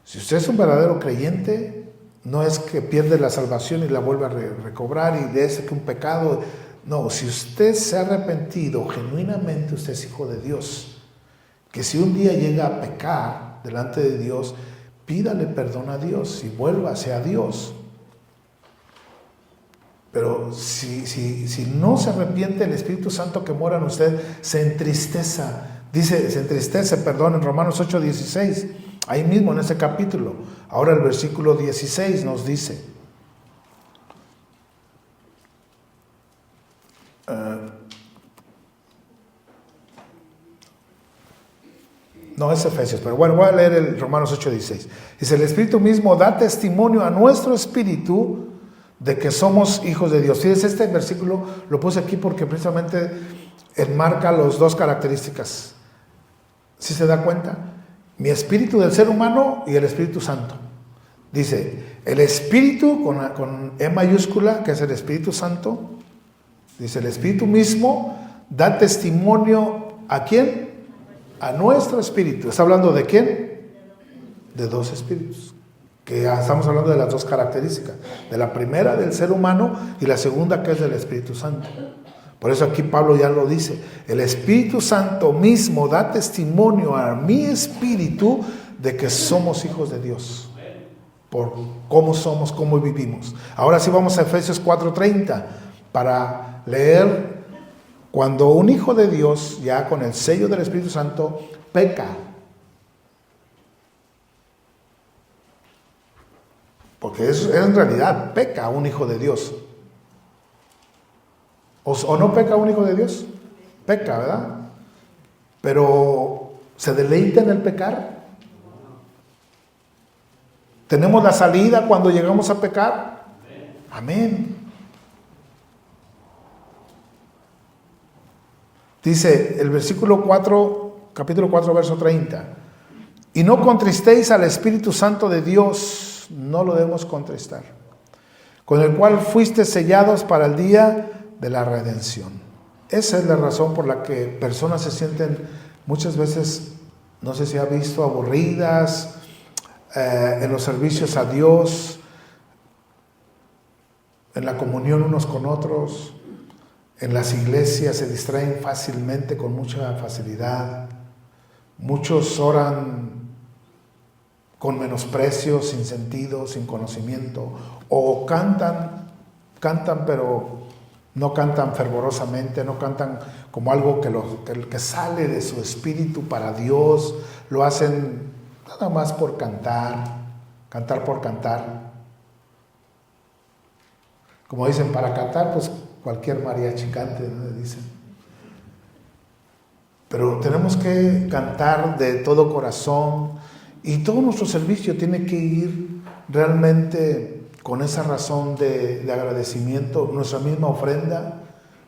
Si usted es un verdadero creyente, no es que pierde la salvación y la vuelve a recobrar y de ese que un pecado. No, si usted se ha arrepentido genuinamente, usted es hijo de Dios. Que si un día llega a pecar delante de Dios, pídale perdón a Dios y vuélvase a Dios. Pero si no se arrepiente, el Espíritu Santo que mora en usted se entristece en Romanos 8:16. Ahí mismo en ese capítulo. Ahora el versículo 16 nos dice, no es Efesios, pero bueno, voy a leer el Romanos 8:16. Dice, el Espíritu mismo da testimonio a nuestro espíritu de que somos hijos de Dios. Fíjense, este versículo lo puse aquí porque precisamente enmarca las dos características. ¿Sí se da cuenta? Mi espíritu del ser humano y el Espíritu Santo. Dice, el Espíritu con E mayúscula, que es el Espíritu Santo. Dice, el Espíritu mismo da testimonio ¿a quién? A nuestro espíritu. ¿Está hablando de quién? De dos espíritus. Que ya estamos hablando de las dos características. De la primera del ser humano y la segunda que es del Espíritu Santo. Por eso aquí Pablo ya lo dice. El Espíritu Santo mismo da testimonio a mi espíritu de que somos hijos de Dios. Por cómo somos, cómo vivimos. Ahora sí vamos a Efesios 4:30 para leer. Cuando un hijo de Dios, ya con el sello del Espíritu Santo, peca. Porque es en realidad, peca un hijo de Dios. ¿O no peca un hijo de Dios? Peca, ¿verdad? Pero, ¿se deleita en el pecar? ¿Tenemos la salida cuando llegamos a pecar? Amén. Dice el versículo 4, capítulo 4, verso 30. Y no contristéis al Espíritu Santo de Dios, no lo debemos contristar, con el cual fuiste sellados para el día de la redención. Esa es la razón por la que personas se sienten muchas veces, no sé si ha visto, aburridas en los servicios a Dios, en la comunión unos con otros. En las iglesias se distraen fácilmente, con mucha facilidad. Muchos oran con menosprecio, sin sentido, sin conocimiento. O cantan pero no cantan fervorosamente, no cantan como algo que sale de su espíritu para Dios. Lo hacen nada más por cantar por cantar. Como dicen, para cantar, pues cualquier mariachi cante, ¿no? Dicen. Pero tenemos que cantar de todo corazón y todo nuestro servicio tiene que ir realmente con esa razón de agradecimiento. Nuestra misma ofrenda,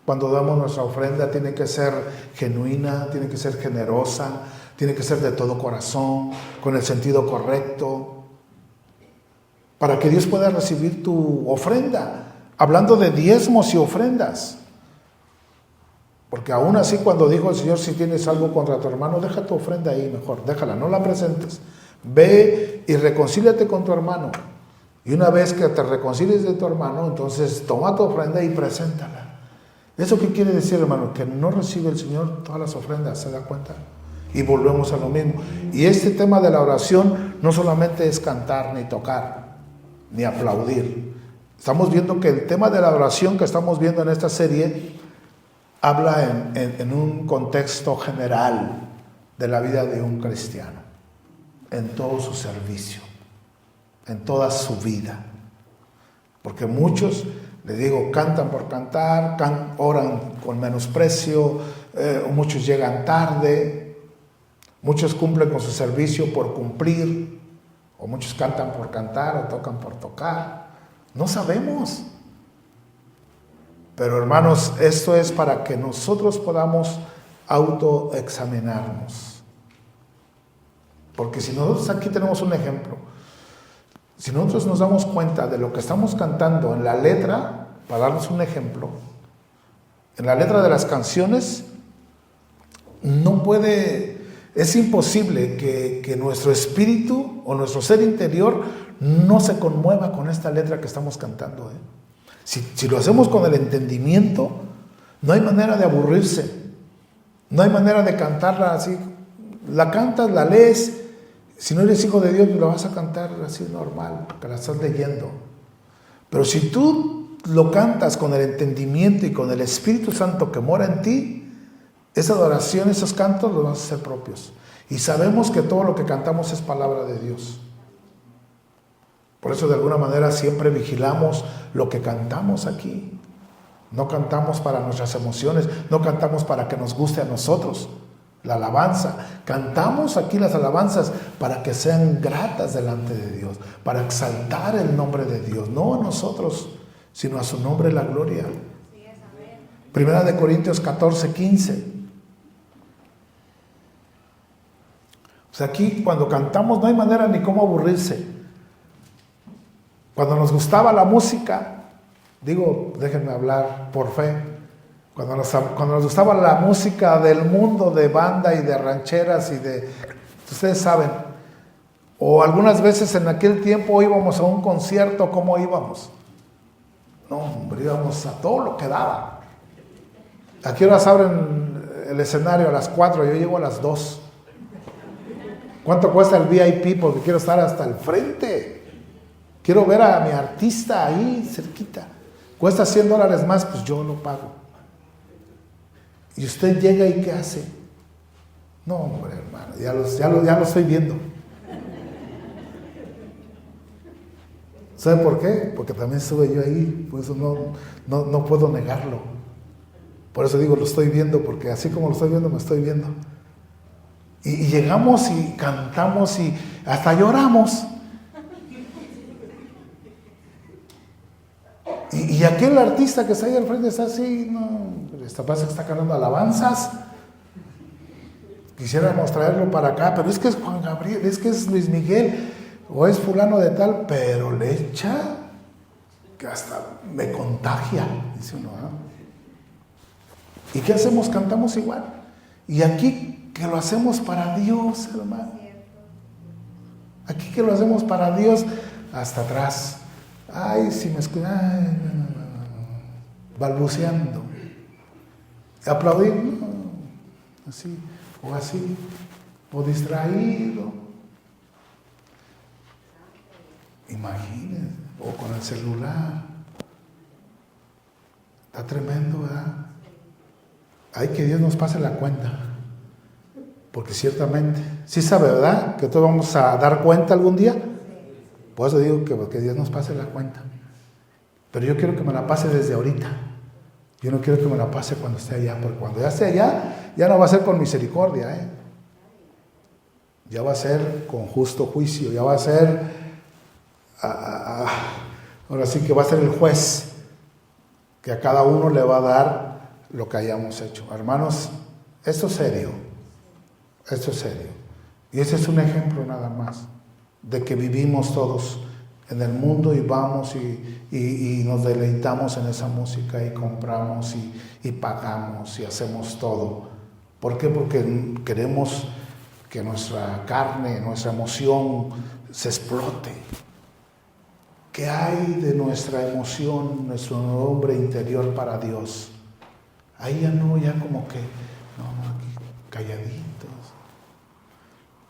cuando damos nuestra ofrenda, tiene que ser genuina, tiene que ser generosa, tiene que ser de todo corazón, con el sentido correcto, para que Dios pueda recibir tu ofrenda. Hablando de diezmos y ofrendas. Porque aún así, cuando dijo el Señor, si tienes algo contra tu hermano, deja tu ofrenda ahí mejor, déjala, no la presentes. Ve y reconcíliate con tu hermano. Y una vez que te reconcilies de tu hermano, entonces toma tu ofrenda y preséntala. ¿Eso qué quiere decir, hermano? Que no recibe el Señor todas las ofrendas, ¿se da cuenta? Y volvemos a lo mismo. Y este tema de la oración no solamente es cantar, ni tocar, ni aplaudir. Estamos viendo que el tema de la oración que estamos viendo en esta serie habla en un contexto general de la vida de un cristiano, en todo su servicio, en toda su vida. Porque muchos, les digo, cantan por cantar, oran con menosprecio, muchos llegan tarde, muchos cumplen con su servicio por cumplir, o muchos cantan por cantar o tocan por tocar. No sabemos. Pero hermanos, esto es para que nosotros podamos autoexaminarnos. Porque si nosotros aquí tenemos un ejemplo, si nosotros nos damos cuenta de lo que estamos cantando en la letra, para darnos un ejemplo, en la letra de las canciones, es imposible que nuestro espíritu o nuestro ser interior no se conmueva con esta letra que estamos cantando. Si lo hacemos con el entendimiento, no hay manera de aburrirse, no hay manera de cantarla así. La cantas, la lees, si no eres hijo de Dios, la vas a cantar así normal, porque la estás leyendo. Pero si tú lo cantas con el entendimiento y con el Espíritu Santo que mora en ti, esa adoración, esos cantos los vas a hacer propios. Y sabemos que todo lo que cantamos es palabra de Dios. Por eso de alguna manera siempre vigilamos lo que cantamos aquí. No cantamos para nuestras emociones, no cantamos para que nos guste a nosotros la alabanza. Cantamos aquí las alabanzas para que sean gratas delante de Dios, para exaltar el nombre de Dios, no a nosotros, sino a su nombre la gloria. Primera de Corintios 14, 15. O sea, aquí cuando cantamos no hay manera ni cómo aburrirse. Cuando nos gustaba la música, digo, déjenme hablar por fe, cuando nos gustaba la música del mundo de banda y de rancheras y de, ustedes saben, o algunas veces en aquel tiempo íbamos a un concierto, ¿cómo íbamos? No, hombre, íbamos a todo lo que daba. ¿A qué horas abren el escenario? A las 4, yo llego a las 2. ¿Cuánto cuesta el VIP? Porque quiero estar hasta el frente. Quiero ver a mi artista ahí cerquita. Cuesta $100 más, pues yo lo pago. Y usted llega y ¿qué hace? No, hombre, hermano, ya lo estoy viendo. ¿Sabe por qué? Porque también estuve yo ahí, por eso no puedo negarlo. Por eso digo, lo estoy viendo, porque así como lo estoy viendo, me estoy viendo. Y llegamos y cantamos y hasta lloramos. Y aquel artista que está ahí al frente está así, no, esta pasa que está cantando alabanzas. Quisiéramos traerlo para acá, pero es que es Juan Gabriel, es que es Luis Miguel, o es fulano de tal, pero le echa que hasta me contagia, dice uno, ¿no? ¿Y qué hacemos? Cantamos igual. Y aquí que lo hacemos para Dios, hermano. Aquí que lo hacemos para Dios, hasta atrás. Ay, si me escuchan, balbuceando. Aplaudir, no, así, o distraído. Imagínense, o con el celular. Está tremendo, ¿verdad? Hay que Dios nos pase la cuenta. Porque ciertamente, sí sabe, ¿verdad? Que todos vamos a dar cuenta algún día. Por eso digo que Dios nos pase la cuenta. Pero yo quiero que me la pase desde ahorita. Yo no quiero que me la pase cuando esté allá, porque cuando ya esté allá, ya no va a ser con misericordia, ¿eh? Ya va a ser con justo juicio, ya va a ser, ahora sí que va a ser el juez, que a cada uno le va a dar lo que hayamos hecho. Hermanos, esto es serio. Esto es serio. Y ese es un ejemplo nada más de que vivimos todos en el mundo y vamos y nos deleitamos en esa música y compramos y pagamos y hacemos todo. ¿Por qué? Porque queremos que nuestra carne, nuestra emoción se explote. ¿Qué hay de nuestra emoción, nuestro hombre interior para Dios? Ahí ya no, ya como que, aquí calladitos.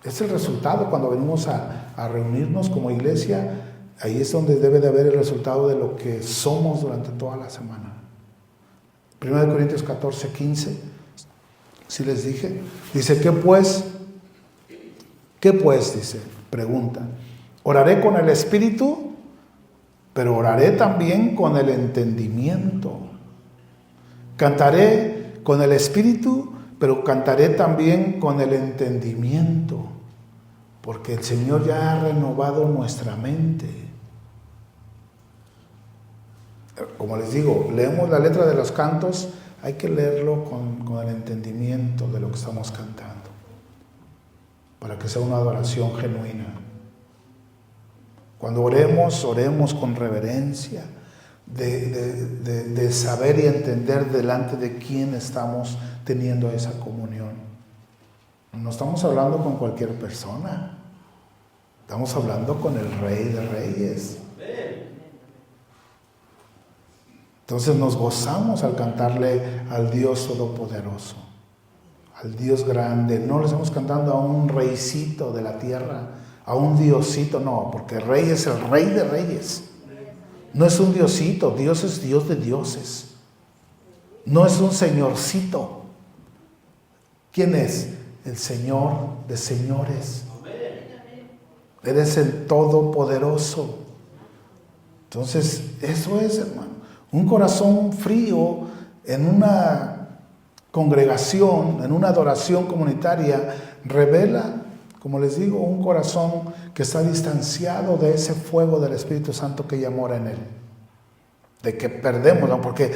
Es el resultado cuando venimos a reunirnos como iglesia. Ahí es donde debe de haber el resultado de lo que somos durante toda la semana. 1 Corintios 14, 15. Si les dije, dice, ¿qué pues? Dice, pregunta. Oraré con el espíritu, pero oraré también con el entendimiento. Cantaré con el espíritu, pero cantaré también con el entendimiento, porque el Señor ya ha renovado nuestra mente. Como les digo, leemos la letra de los cantos, hay que leerlo con el entendimiento de lo que estamos cantando, para que sea una adoración genuina. Cuando oremos con reverencia, de saber y entender delante de quién estamos teniendo esa comunión. No estamos hablando con cualquier persona, estamos hablando con el Rey de Reyes. Entonces nos gozamos al cantarle al Dios Todopoderoso, al Dios grande. No le estamos cantando a un reycito de la tierra, a un diosito, no, porque el Rey es el Rey de Reyes. No es un diosito, Dios es Dios de dioses. No es un señorcito. ¿Quién es? el Señor de señores. Eres el Todopoderoso. Entonces, eso es, hermano. Un corazón frío en una congregación, en una adoración comunitaria, revela, como les digo, un corazón que está distanciado de ese fuego del Espíritu Santo que ya mora en él. De que perdemos, ¿no? Porque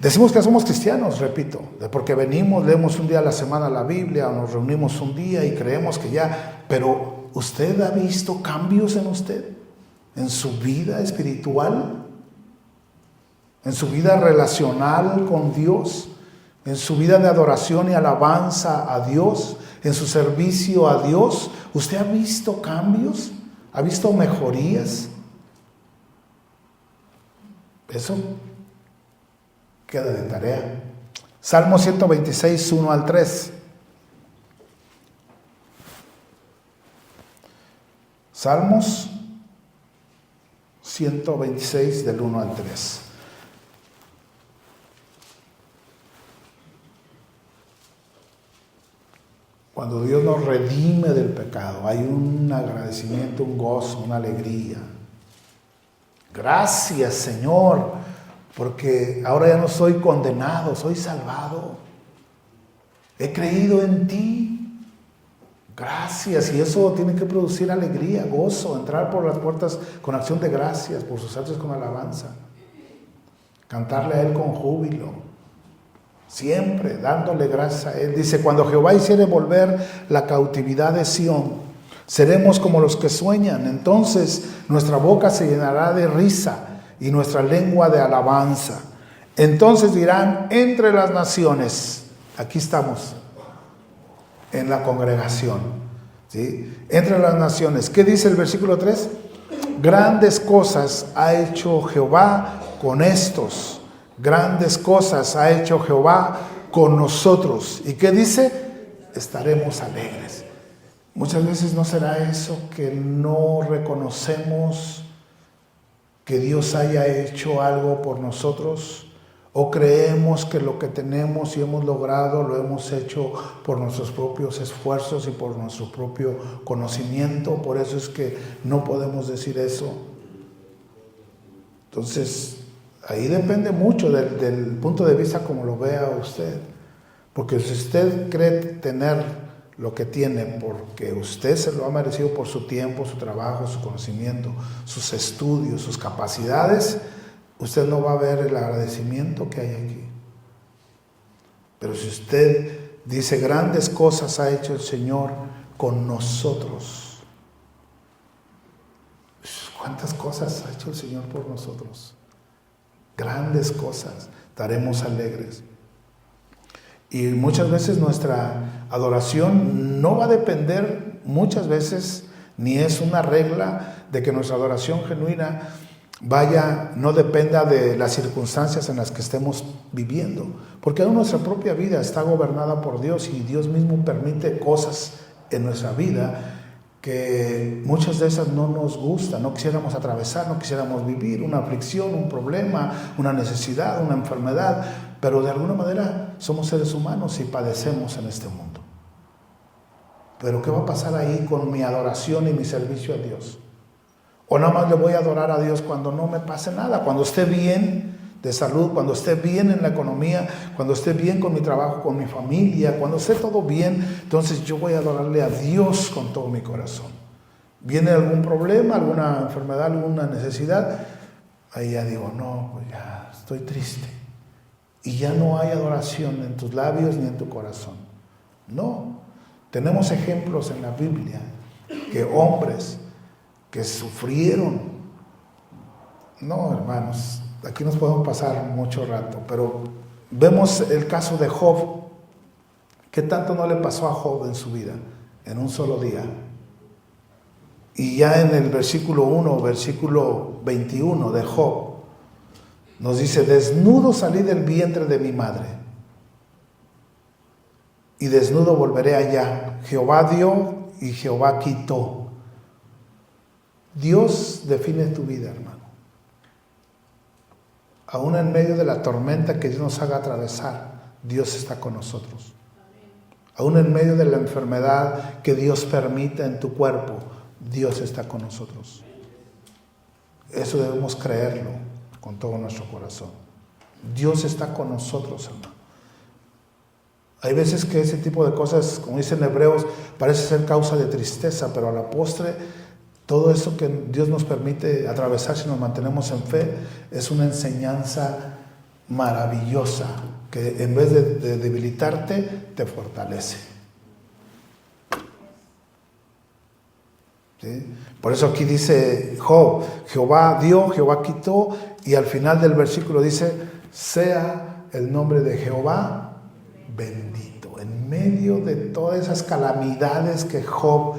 decimos que somos cristianos, repito, porque venimos, leemos un día a la semana la Biblia, o nos reunimos un día y creemos que ya, pero ¿usted ha visto cambios en usted? ¿En su vida espiritual? ¿En su vida relacional con Dios? ¿En su vida de adoración y alabanza a Dios? ¿En su servicio a Dios? ¿Usted ha visto cambios? ¿Ha visto mejorías? Eso queda de tarea. Salmo 126, 1 al 3. Salmos 126 del 1 al 3. Cuando Dios nos redime del pecado, hay un agradecimiento, un gozo, una alegría. Gracias, Señor, porque ahora ya no soy condenado, soy salvado. He creído en ti. Gracias, y eso tiene que producir alegría, gozo, entrar por las puertas con acción de gracias, por sus atrios con alabanza, cantarle a Él con júbilo, siempre dándole gracias a Él. Dice, cuando Jehová hiciere volver la cautividad de Sión, seremos como los que sueñan, entonces nuestra boca se llenará de risa y nuestra lengua de alabanza. Entonces dirán entre las naciones, aquí estamos, en la congregación, ¿sí? Entre las naciones. ¿Qué dice el versículo 3? Grandes cosas ha hecho Jehová con estos. Grandes cosas ha hecho Jehová con nosotros. ¿Y qué dice? Estaremos alegres. Muchas veces no será eso que no reconocemos que Dios haya hecho algo por nosotros, o creemos que lo que tenemos y hemos logrado lo hemos hecho por nuestros propios esfuerzos y por nuestro propio conocimiento. Por eso es que no podemos decir eso. Entonces, ahí depende mucho del punto de vista como lo vea usted. Porque si usted cree tener lo que tiene porque usted se lo ha merecido por su tiempo, su trabajo, su conocimiento, sus estudios, sus capacidades, usted no va a ver el agradecimiento que hay aquí. Pero si usted dice, grandes cosas ha hecho el Señor con nosotros. ¿Cuántas cosas ha hecho el Señor por nosotros? Grandes cosas, estaremos alegres. Y muchas veces nuestra adoración no va a depender, muchas veces, ni es una regla de que nuestra adoración genuina no dependa de las circunstancias en las que estemos viviendo. Porque aún nuestra propia vida está gobernada por Dios y Dios mismo permite cosas en nuestra vida que muchas de esas no nos gustan, no quisiéramos atravesar, no quisiéramos vivir, una aflicción, un problema, una necesidad, una enfermedad, pero de alguna manera somos seres humanos y padecemos en este mundo. Pero ¿qué va a pasar ahí con mi adoración y mi servicio a Dios? O nada más le voy a adorar a Dios cuando no me pase nada, cuando esté bien de salud, cuando esté bien en la economía, cuando esté bien con mi trabajo, con mi familia, cuando esté todo bien, entonces yo voy a adorarle a Dios con todo mi corazón. Viene algún problema, alguna enfermedad, alguna necesidad, ahí ya digo, no, pues ya estoy triste. Y ya no hay adoración en tus labios ni en tu corazón. No, tenemos ejemplos en la Biblia que hombres que sufrieron, no hermanos, aquí nos podemos pasar mucho rato, pero vemos el caso de Job. ¿Qué tanto no le pasó a Job en su vida? En un solo día. Y ya en el versículo 1, versículo 21 de Job, nos dice, desnudo salí del vientre de mi madre, y desnudo volveré allá. Jehová dio y Jehová quitó. Dios define tu vida, hermano. Aún en medio de la tormenta que Dios nos haga atravesar, Dios está con nosotros. Aún en medio de la enfermedad que Dios permite en tu cuerpo, Dios está con nosotros. Eso debemos creerlo con todo nuestro corazón. Dios está con nosotros, hermano. Hay veces que ese tipo de cosas, como dicen Hebreos, parece ser causa de tristeza, pero a la postre, todo eso que Dios nos permite atravesar si nos mantenemos en fe, es una enseñanza maravillosa, que en vez de debilitarte, te fortalece. ¿Sí? Por eso aquí dice Job, Jehová dio, Jehová quitó, y al final del versículo dice, sea el nombre de Jehová bendito, en medio de todas esas calamidades que Job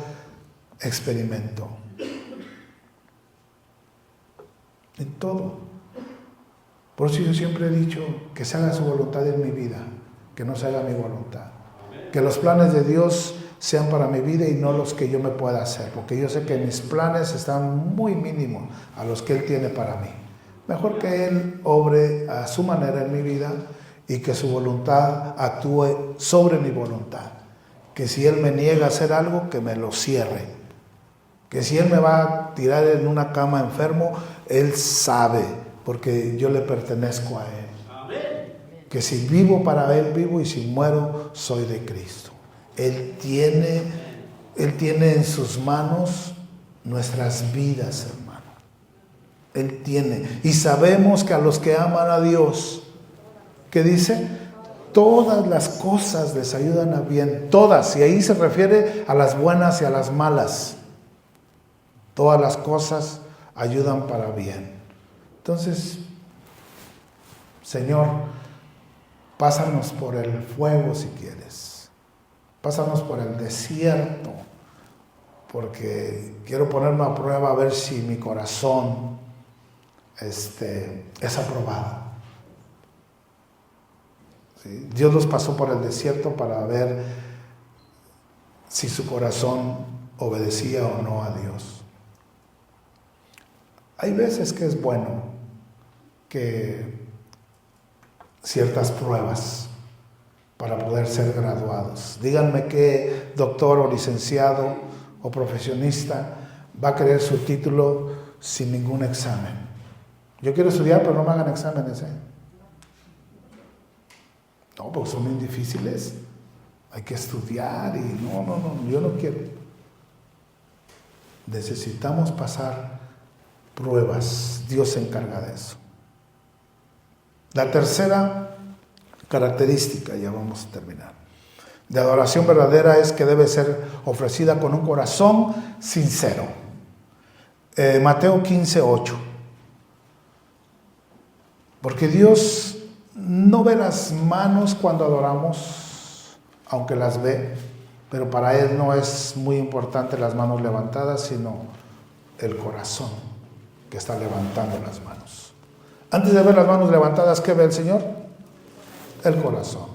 experimentó. En todo. Por eso yo siempre he dicho que se haga su voluntad en mi vida, que no se haga mi voluntad. Que los planes de Dios sean para mi vida y no los que yo me pueda hacer, porque yo sé que mis planes están muy mínimos a los que Él tiene para mí. Mejor que Él obre a su manera en mi vida y que su voluntad actúe sobre mi voluntad. Que si Él me niega a hacer algo, que me lo cierre. Que si Él me va a tirar en una cama enfermo, Él sabe, porque yo le pertenezco a Él. Amén. Que si vivo para Él, vivo, y si muero, soy de Cristo. Él tiene en sus manos nuestras vidas, hermano. Él tiene. Y sabemos que a los que aman a Dios, ¿qué dice? Todas las cosas les ayudan a bien. Todas. Y ahí se refiere a las buenas y a las malas. Todas las cosas ayudan para bien. Entonces, Señor, pásanos por el fuego si quieres. Pásanos por el desierto, porque quiero ponerme a prueba a ver si mi corazón es aprobado. ¿Sí? Dios los pasó por el desierto para ver si su corazón obedecía o no a Dios. Hay veces que es bueno que ciertas pruebas para poder ser graduados. Díganme qué doctor o licenciado o profesionista va a querer su título sin ningún examen. Yo quiero estudiar, pero no me hagan exámenes, ¿eh? No, porque son muy difíciles. Hay que estudiar y no, yo no quiero. Necesitamos pasar pruebas. Dios se encarga de eso. La tercera característica, ya vamos a terminar, de adoración verdadera es que debe ser ofrecida con un corazón sincero. Mateo 15:8. Porque Dios no ve las manos cuando adoramos, aunque las ve, pero para Él no es muy importante las manos levantadas, sino el corazón que está levantando las manos. Antes de ver las manos levantadas, ¿qué ve el Señor? El corazón.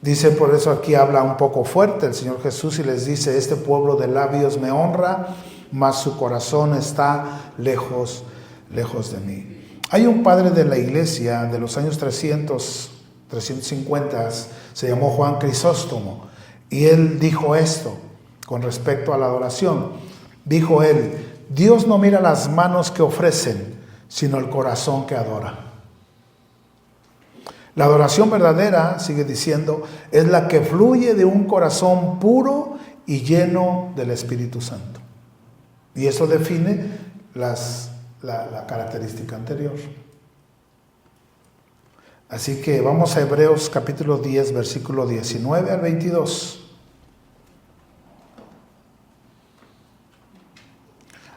Dice, por eso aquí habla un poco fuerte el Señor Jesús y les dice, este pueblo de labios me honra, mas su corazón está lejos de mí. Hay un padre de la iglesia de los años 350, se llamó Juan Crisóstomo, y él dijo esto con respecto a la adoración. Dijo él, Dios no mira las manos que ofrecen, sino el corazón que adora. La adoración verdadera, sigue diciendo, es la que fluye de un corazón puro y lleno del Espíritu Santo. Y eso define la característica anterior. Así que vamos a Hebreos capítulo 10, versículo 19 al 22.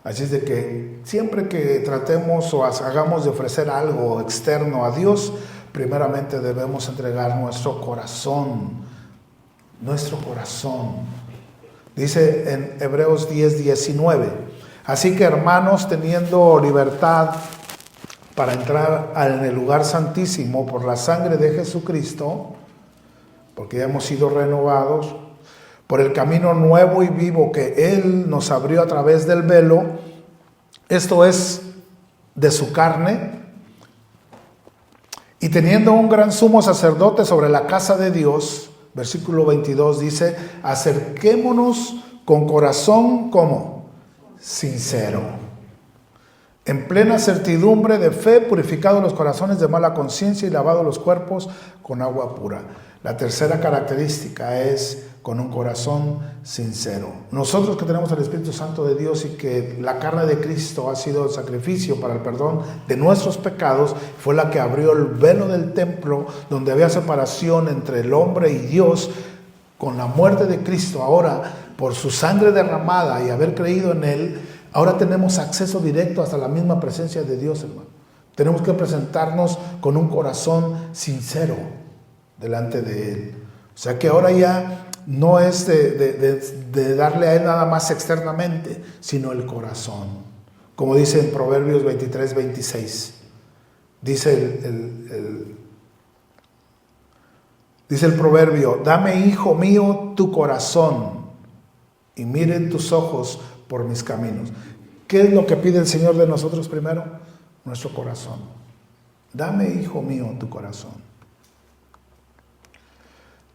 Así es de que siempre que tratemos o hagamos de ofrecer algo externo a Dios, primeramente debemos entregar nuestro corazón. Nuestro corazón. Dice en Hebreos 10, 19. Así que hermanos, teniendo libertad para entrar en el lugar santísimo por la sangre de Jesucristo, porque ya hemos sido renovados, por el camino nuevo y vivo que Él nos abrió a través del velo, esto es de su carne, y teniendo un gran sumo sacerdote sobre la casa de Dios, versículo 22 dice, acerquémonos con corazón, ¿cómo? Sincero, en plena certidumbre de fe, purificados los corazones de mala conciencia y lavados los cuerpos con agua pura. La tercera característica es con un corazón sincero. Nosotros que tenemos el Espíritu Santo de Dios y que la carne de Cristo ha sido el sacrificio para el perdón de nuestros pecados, fue la que abrió el velo del templo donde había separación entre el hombre y Dios. Con la muerte de Cristo, ahora por su sangre derramada y haber creído en Él, ahora tenemos acceso directo hasta la misma presencia de Dios, hermano. Tenemos que presentarnos con un corazón sincero delante de Él. O sea que ahora ya no es de darle a Él nada más externamente, sino el corazón. Como dice en Proverbios 23, 26. Dice dice el proverbio, dame, hijo mío, tu corazón y miren tus ojos por mis caminos. ¿Qué es lo que pide el Señor de nosotros primero? Nuestro corazón. Dame, hijo mío, tu corazón.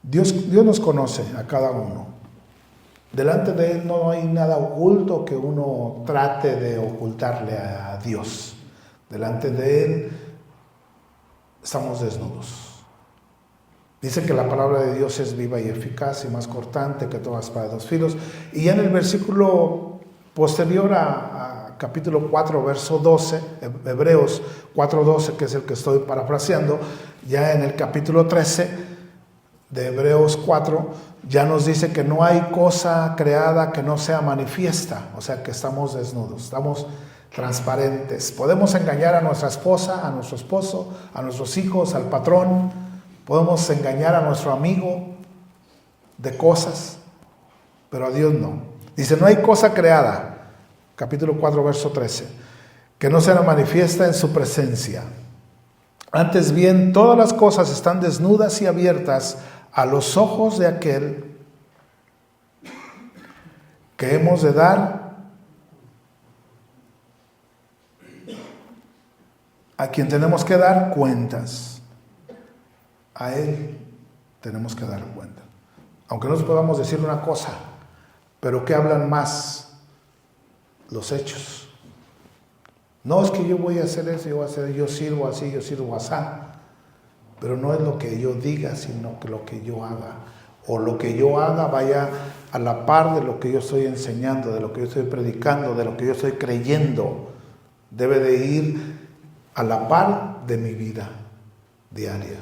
Dios nos conoce a cada uno. Delante de Él no hay nada oculto que uno trate de ocultarle a Dios. Delante de Él estamos desnudos. Dice que la palabra de Dios es viva y eficaz y más cortante que toda espada de dos filos. Y ya en el versículo posterior a capítulo 4, verso 12, Hebreos 4:12, que es el que estoy parafraseando, ya en el capítulo 13 de Hebreos 4, ya nos dice que no hay cosa creada que no sea manifiesta, o sea que estamos desnudos, estamos transparentes. Podemos engañar a nuestra esposa, a nuestro esposo, a nuestros hijos, al patrón. Podemos engañar a nuestro amigo de cosas, pero a Dios no. Dice, no hay cosa creada, capítulo 4, verso 13, que no sea manifiesta en su presencia. Antes bien, todas las cosas están desnudas y abiertas a los ojos de aquel que hemos de dar, a quien tenemos que dar cuentas. A Él tenemos que dar cuenta. Aunque no podamos decir una cosa, pero ¿qué hablan más? Los hechos. No es que yo voy a hacer eso, yo sirvo así, yo sirvo así. Pero no es lo que yo diga, sino que lo que yo haga. O lo que yo haga vaya a la par de lo que yo estoy enseñando, de lo que yo estoy predicando, de lo que yo estoy creyendo. Debe de ir a la par de mi vida diaria.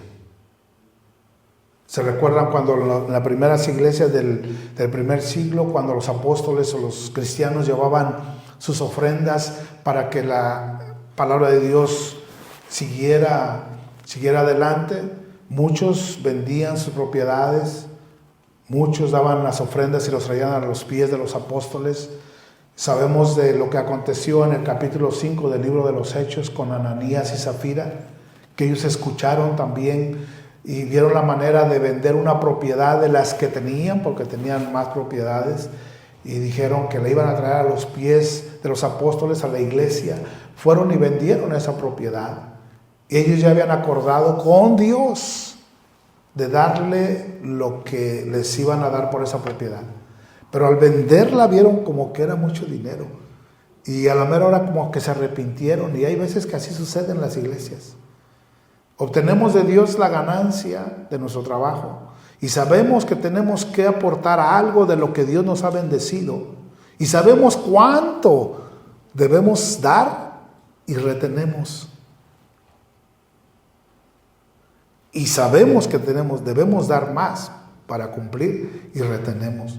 ¿Se recuerdan cuando en las primeras iglesias del primer siglo, cuando los apóstoles o los cristianos llevaban sus ofrendas para que la palabra de Dios siguiera adelante? Muchos vendían sus propiedades, muchos daban las ofrendas y los traían a los pies de los apóstoles. Sabemos de lo que aconteció en el capítulo 5 del libro de los Hechos con Ananías y Zafira, que ellos escucharon también y vieron la manera de vender una propiedad de las que tenían, porque tenían más propiedades, y dijeron que le iban a traer a los pies de los apóstoles a la iglesia. Fueron y vendieron esa propiedad. Ellos ya habían acordado con Dios de darle lo que les iban a dar por esa propiedad. Pero al venderla vieron como que era mucho dinero. Y a la mera hora como que se arrepintieron. Y hay veces que así sucede en las iglesias. Obtenemos de Dios la ganancia de nuestro trabajo y sabemos que tenemos que aportar algo de lo que Dios nos ha bendecido y sabemos cuánto debemos dar y retenemos. Y sabemos que debemos dar más para cumplir y retenemos.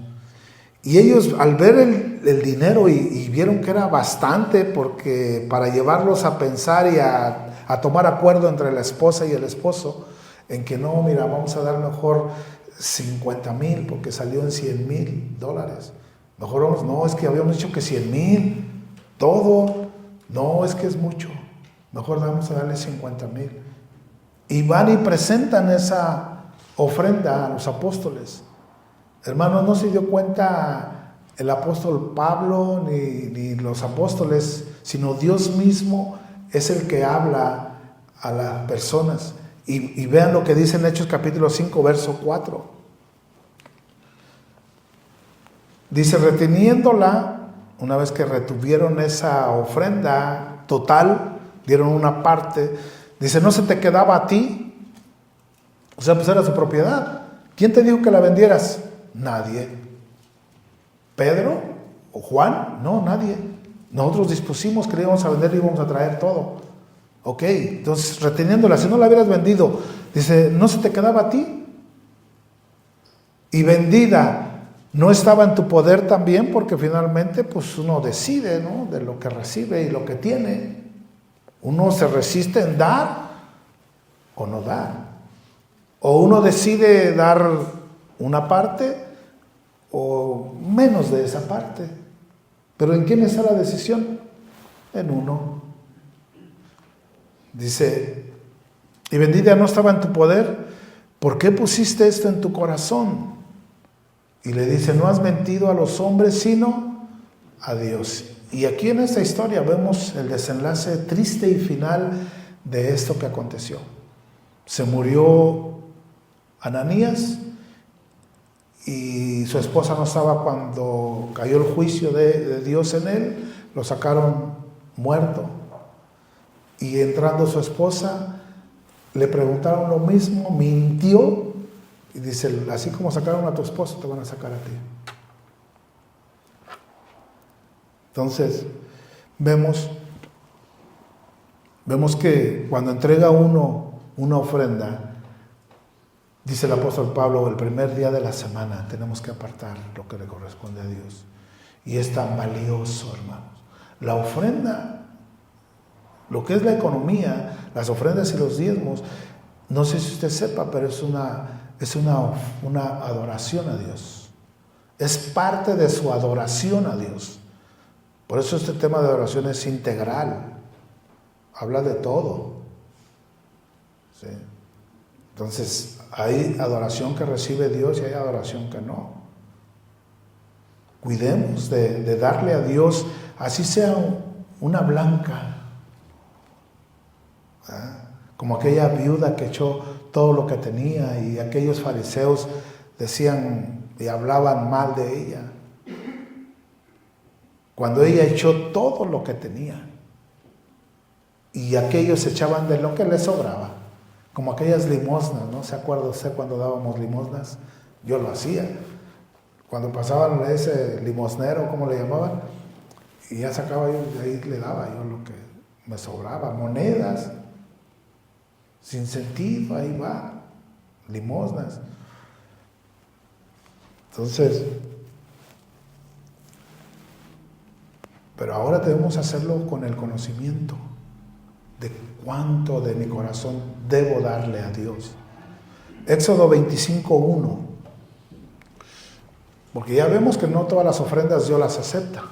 Y ellos al ver el dinero y vieron que era bastante, porque para llevarlos a pensar y a tomar acuerdo entre la esposa y el esposo, en que no, mira, vamos a dar mejor 50,000 porque salió en $100,000. Mejor vamos, no, es que habíamos dicho que 100,000, todo, no, es que es mucho, mejor vamos a darle 50,000. Y van y presentan esa ofrenda a los apóstoles. Hermanos, no se dio cuenta el apóstol Pablo ni los apóstoles, sino Dios mismo es el que habla a las personas. Y vean lo que dice en Hechos capítulo 5, verso 4. Dice, reteniéndola, una vez que retuvieron esa ofrenda total, dieron una parte, dice, ¿no se te quedaba a ti? O sea, pues era su propiedad. ¿Quién te dijo que la vendieras? Nadie. ¿Pedro o Juan? No, nadie. Nosotros dispusimos que le íbamos a vender y íbamos a traer todo. Ok, entonces reteniéndola, si no la hubieras vendido, dice, ¿no se te quedaba a ti? Y vendida, ¿no estaba en tu poder también? Porque finalmente pues uno decide, ¿no?, de lo que recibe y lo que tiene. Uno se resiste en dar o no dar. O uno decide dar una parte o menos de esa parte. ¿Pero en quién está la decisión? En uno. Dice, y vendida no estaba en tu poder, ¿por qué pusiste esto en tu corazón? Y le dice, no has mentido a los hombres, sino a Dios. Y aquí en esta historia vemos el desenlace triste y final de esto que aconteció. Se murió Ananías y su esposa no estaba cuando cayó el juicio de Dios en él, lo sacaron muerto. Y entrando su esposa, le preguntaron lo mismo, mintió, y dice, así como sacaron a tu esposo, te van a sacar a ti. Entonces, vemos que cuando entrega uno una ofrenda, dice el apóstol Pablo, el primer día de la semana tenemos que apartar lo que le corresponde a Dios. Y es tan valioso, hermanos. La ofrenda, lo que es la economía, las ofrendas y los diezmos, no sé si usted sepa, pero es una adoración a Dios. Es parte de su adoración a Dios. Por eso este tema de adoración es integral. Habla de todo. ¿Sí? Entonces, hay adoración que recibe Dios y hay adoración que no. Cuidemos de darle a Dios, así sea una blanca. Como aquella viuda que echó todo lo que tenía y aquellos fariseos decían y hablaban mal de ella. Cuando ella echó todo lo que tenía y aquellos echaban de lo que les sobraba, como aquellas limosnas, ¿no? ¿Se acuerda usted cuando dábamos limosnas? Yo lo hacía. Cuando pasaban ese limosnero, ¿cómo le llamaban? Y ya sacaba yo, de ahí le daba yo lo que me sobraba, monedas, sin sentido, ahí va, limosnas. Entonces, pero ahora debemos hacerlo con el conocimiento de cuánto de mi corazón debo darle a Dios. Éxodo 25:1. Porque ya vemos que no todas las ofrendas Dios las acepta.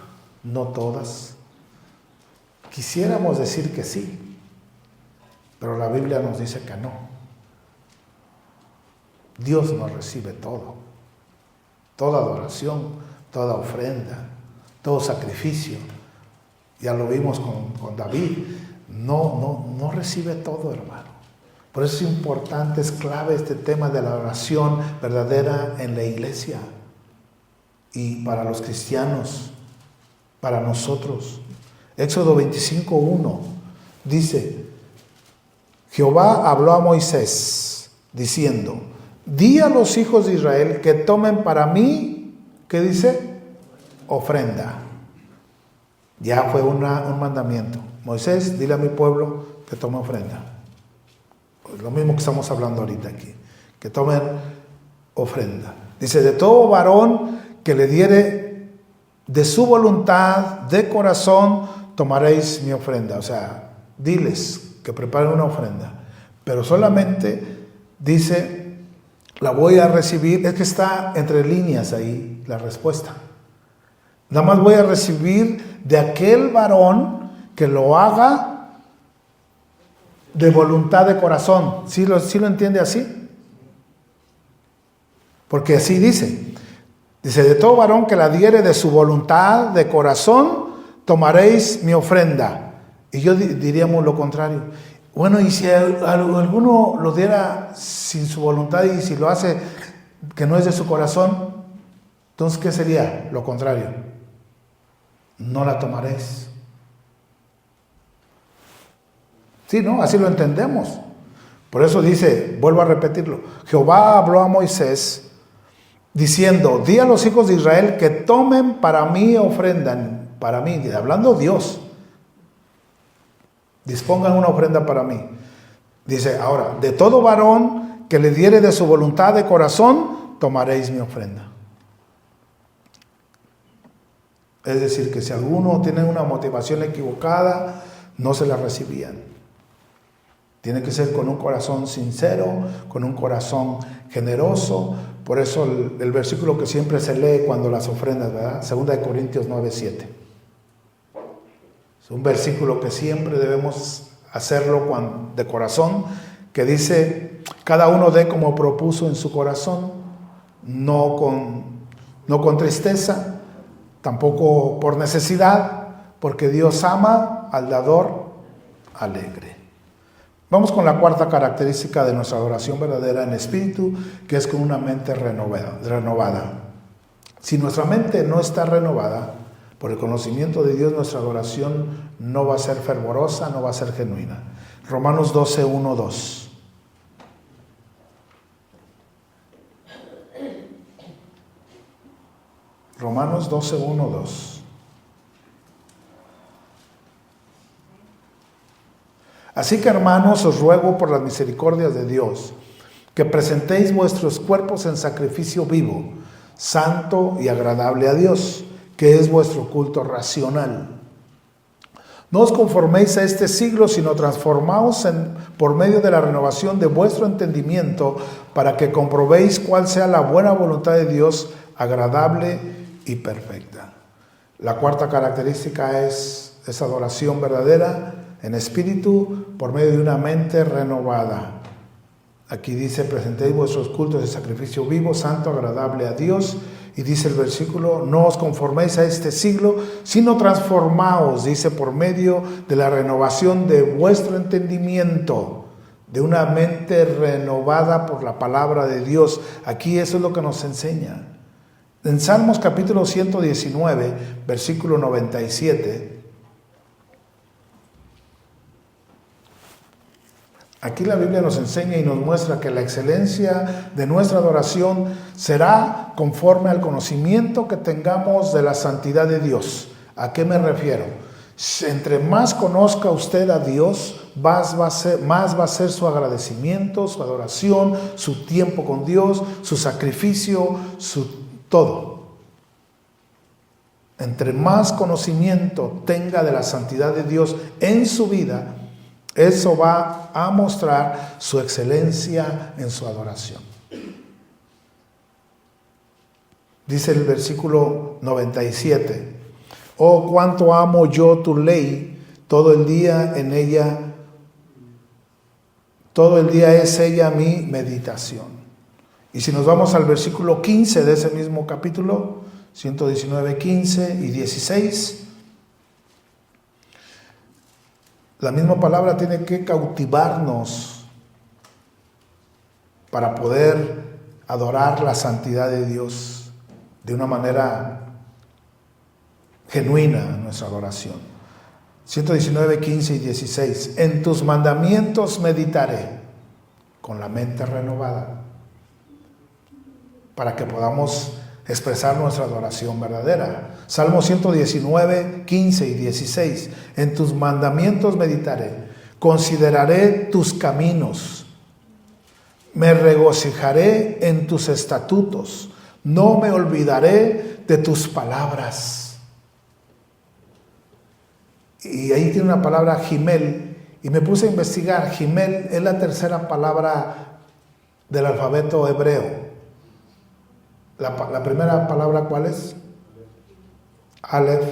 No todas. Quisiéramos decir que sí, pero la Biblia nos dice que no. Dios no recibe todo. Toda adoración, toda ofrenda, todo sacrificio. Ya lo vimos con David. No recibe todo, hermano. Por eso es importante, es clave este tema de la oración verdadera en la iglesia. Y para los cristianos, para nosotros. Éxodo 25:1 dice, Jehová habló a Moisés diciendo, di a los hijos de Israel que tomen para mí, ¿qué dice? Ofrenda. Ya fue un mandamiento. Moisés, dile a mi pueblo que tome ofrenda. Pues lo mismo que estamos hablando ahorita aquí, que tomen ofrenda. Dice, de todo varón que le diere de su voluntad, de corazón, tomaréis mi ofrenda. O sea, diles que preparen una ofrenda. Pero solamente dice, la voy a recibir, es que está entre líneas ahí la respuesta. Nada más voy a recibir de aquel varón que lo haga de voluntad de corazón. ¿Sí lo entiende así? Porque así dice. Dice, de todo varón que la diere de su voluntad, de corazón, tomaréis mi ofrenda. Y yo diríamos lo contrario. Bueno, y si alguno lo diera sin su voluntad y si lo hace que no es de su corazón, Entonces, ¿qué sería? Lo contrario. No la tomaréis. Sí, ¿no? Así lo entendemos. Por eso dice, vuelvo a repetirlo, Jehová habló a Moisés diciendo, di a los hijos de Israel que tomen para mí ofrenda, para mí, hablando Dios, dispongan una ofrenda para mí. Dice, ahora, de todo varón que le diere de su voluntad de corazón, tomaréis mi ofrenda. Es decir, que si alguno tiene una motivación equivocada, no se la recibían. Tiene que ser con un corazón sincero, con un corazón generoso. Por eso el versículo que siempre se lee cuando las ofrendas, ¿verdad? 2 Corintios 9:7. Es un versículo que siempre debemos hacerlo de corazón, que dice, cada uno dé como propuso en su corazón, no con tristeza, tampoco por necesidad, porque Dios ama al dador alegre. Vamos con la cuarta característica de nuestra adoración verdadera en espíritu, que es con una mente renovada. Si nuestra mente no está renovada por el conocimiento de Dios, nuestra adoración no va a ser fervorosa, no va a ser genuina. Romanos 12:1-2. Romanos 12:1-2. Así que, hermanos, os ruego por las misericordias de Dios, que presentéis vuestros cuerpos en sacrificio vivo, santo y agradable a Dios, que es vuestro culto racional. No os conforméis a este siglo, sino transformaos por medio de la renovación de vuestro entendimiento, para que comprobéis cuál sea la buena voluntad de Dios, agradable y perfecta. La cuarta característica es esa adoración verdadera en espíritu por medio de una mente renovada. Aquí dice, presentéis vuestros cultos de sacrificio vivo, santo, agradable a Dios. Y dice el versículo, no os conforméis a este siglo, sino transformaos, dice, por medio de la renovación de vuestro entendimiento, de una mente renovada por la palabra de Dios. Aquí eso es lo que nos enseña. En Salmos capítulo 119, versículo 97, aquí la Biblia nos enseña y nos muestra que la excelencia de nuestra adoración será conforme al conocimiento que tengamos de la santidad de Dios. ¿A qué me refiero? Entre más conozca usted a Dios, más va a ser su agradecimiento, su adoración, su tiempo con Dios, su sacrificio, su todo. Entre más conocimiento tenga de la santidad de Dios en su vida, eso va a mostrar su excelencia en su adoración. Dice el versículo 97, oh, cuánto amo yo tu ley, todo el día es ella mi meditación. Y si nos vamos al versículo 15 de ese mismo capítulo, 119, 15 y 16, la misma palabra tiene que cautivarnos para poder adorar la santidad de Dios de una manera genuina, nuestra adoración. 119, 15 y 16. En tus mandamientos meditaré con la mente renovada, para que podamos expresar nuestra adoración verdadera. Salmo 119, 15 y 16. En tus mandamientos meditaré, consideraré tus caminos, me regocijaré en tus estatutos, no me olvidaré de tus palabras. Y ahí tiene una palabra Gimel, y me puse a investigar. Gimel es la tercera palabra del alfabeto hebreo. La primera palabra, ¿cuál es? Aleph.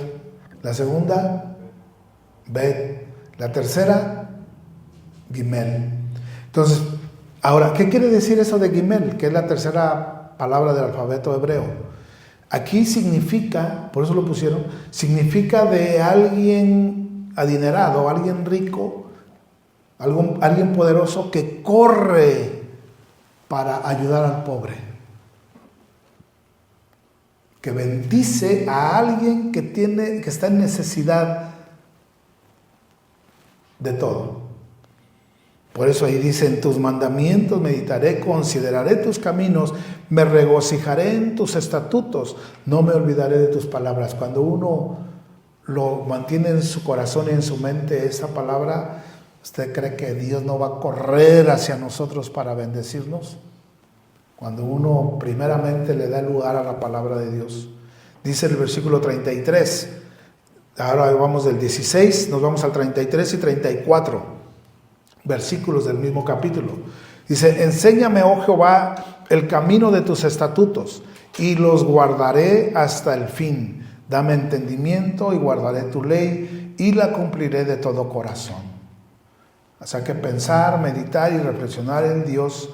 La segunda, Bet. La tercera, Gimel. Entonces, ahora, ¿qué quiere decir eso de Gimel? Que es la tercera palabra del alfabeto hebreo. Aquí significa, por eso lo pusieron, significa de alguien adinerado, alguien rico, alguien poderoso que corre para ayudar al pobre. que bendice a alguien que está en necesidad de todo. Por eso ahí dice: en tus mandamientos meditaré, consideraré tus caminos, me regocijaré en tus estatutos, no me olvidaré de tus palabras. Cuando uno lo mantiene en su corazón y en su mente esa palabra, ¿usted cree que Dios no va a correr hacia nosotros para bendecirnos? Cuando uno primeramente le da lugar a la palabra de Dios. Dice el versículo 33, ahora vamos del 16, nos vamos al 33 y 34, versículos del mismo capítulo. Dice: enséñame, oh Jehová, el camino de tus estatutos, y los guardaré hasta el fin. Dame entendimiento y guardaré tu ley, y la cumpliré de todo corazón. O sea que pensar, meditar y reflexionar en Dios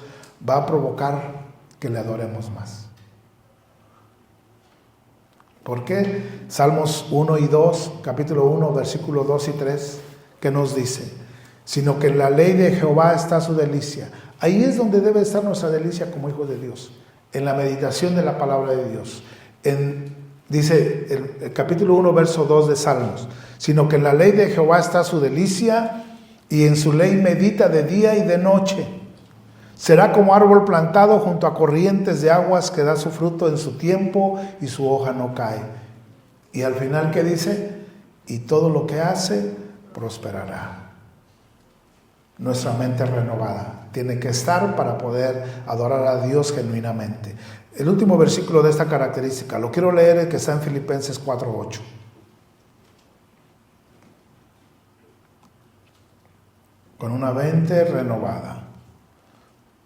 va a provocar que le adoremos más. ¿Por qué? Salmos 1 y 2, capítulo 1, versículos 2 y 3, ¿qué nos dice? Sino que en la ley de Jehová está su delicia. Ahí es donde debe estar nuestra delicia como hijos de Dios, en la meditación de la palabra de Dios. Dice el capítulo 1, verso 2 de Salmos: sino que en la ley de Jehová está su delicia, y en su ley medita de día y de noche. Será como árbol plantado junto a corrientes de aguas, que da su fruto en su tiempo y su hoja no cae. Y al final, ¿qué dice? Y todo lo que hace prosperará. Nuestra mente renovada tiene que estar para poder adorar a Dios genuinamente. El último versículo de esta característica lo quiero leer, el que está en Filipenses 4:8. Con una mente renovada.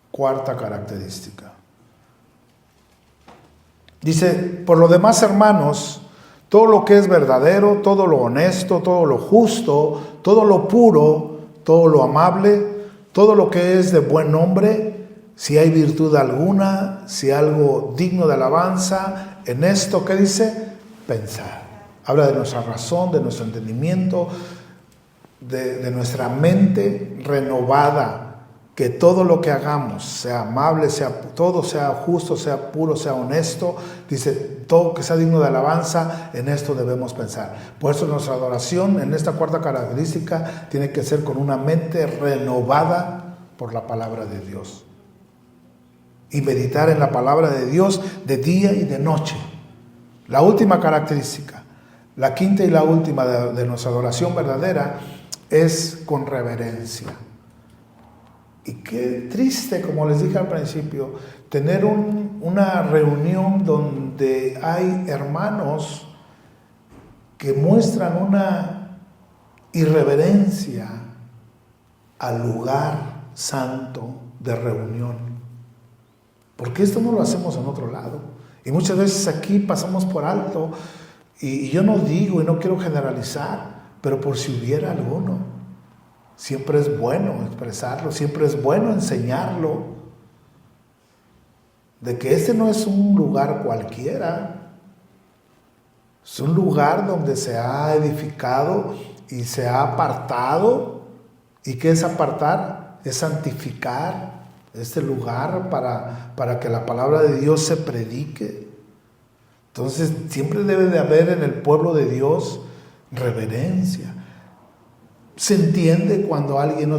Cuarta característica. Dice: por lo demás, hermanos, todo lo que es verdadero, todo lo honesto, todo lo justo, todo lo puro, todo lo amable, todo lo que es de buen nombre, si hay virtud alguna, si algo digno de alabanza, en esto, ¿qué dice? Pensar. Habla de nuestra razón, de nuestro entendimiento, de nuestra mente renovada. Que todo lo que hagamos sea amable, todo sea justo, sea puro, sea honesto. Dice: todo que sea digno de alabanza, en esto debemos pensar. Por eso nuestra adoración en esta cuarta característica tiene que ser con una mente renovada por la palabra de Dios. Y meditar en la palabra de Dios de día y de noche. La última característica, la quinta y la última de nuestra adoración verdadera, es con reverencia. Y qué triste, como les dije al principio, tener una reunión donde hay hermanos que muestran una irreverencia al lugar santo de reunión. Porque esto no lo hacemos en otro lado. Y muchas veces aquí pasamos por alto, y yo no digo y no quiero generalizar, pero por si hubiera alguno. Siempre es bueno expresarlo, siempre es bueno enseñarlo, de que este no es un lugar cualquiera, es un lugar donde se ha edificado y se ha apartado. ¿Y qué es apartar? Es santificar este lugar para que la palabra de Dios se predique. Entonces siempre debe de haber en el pueblo de Dios reverencia. Se entiende cuando alguien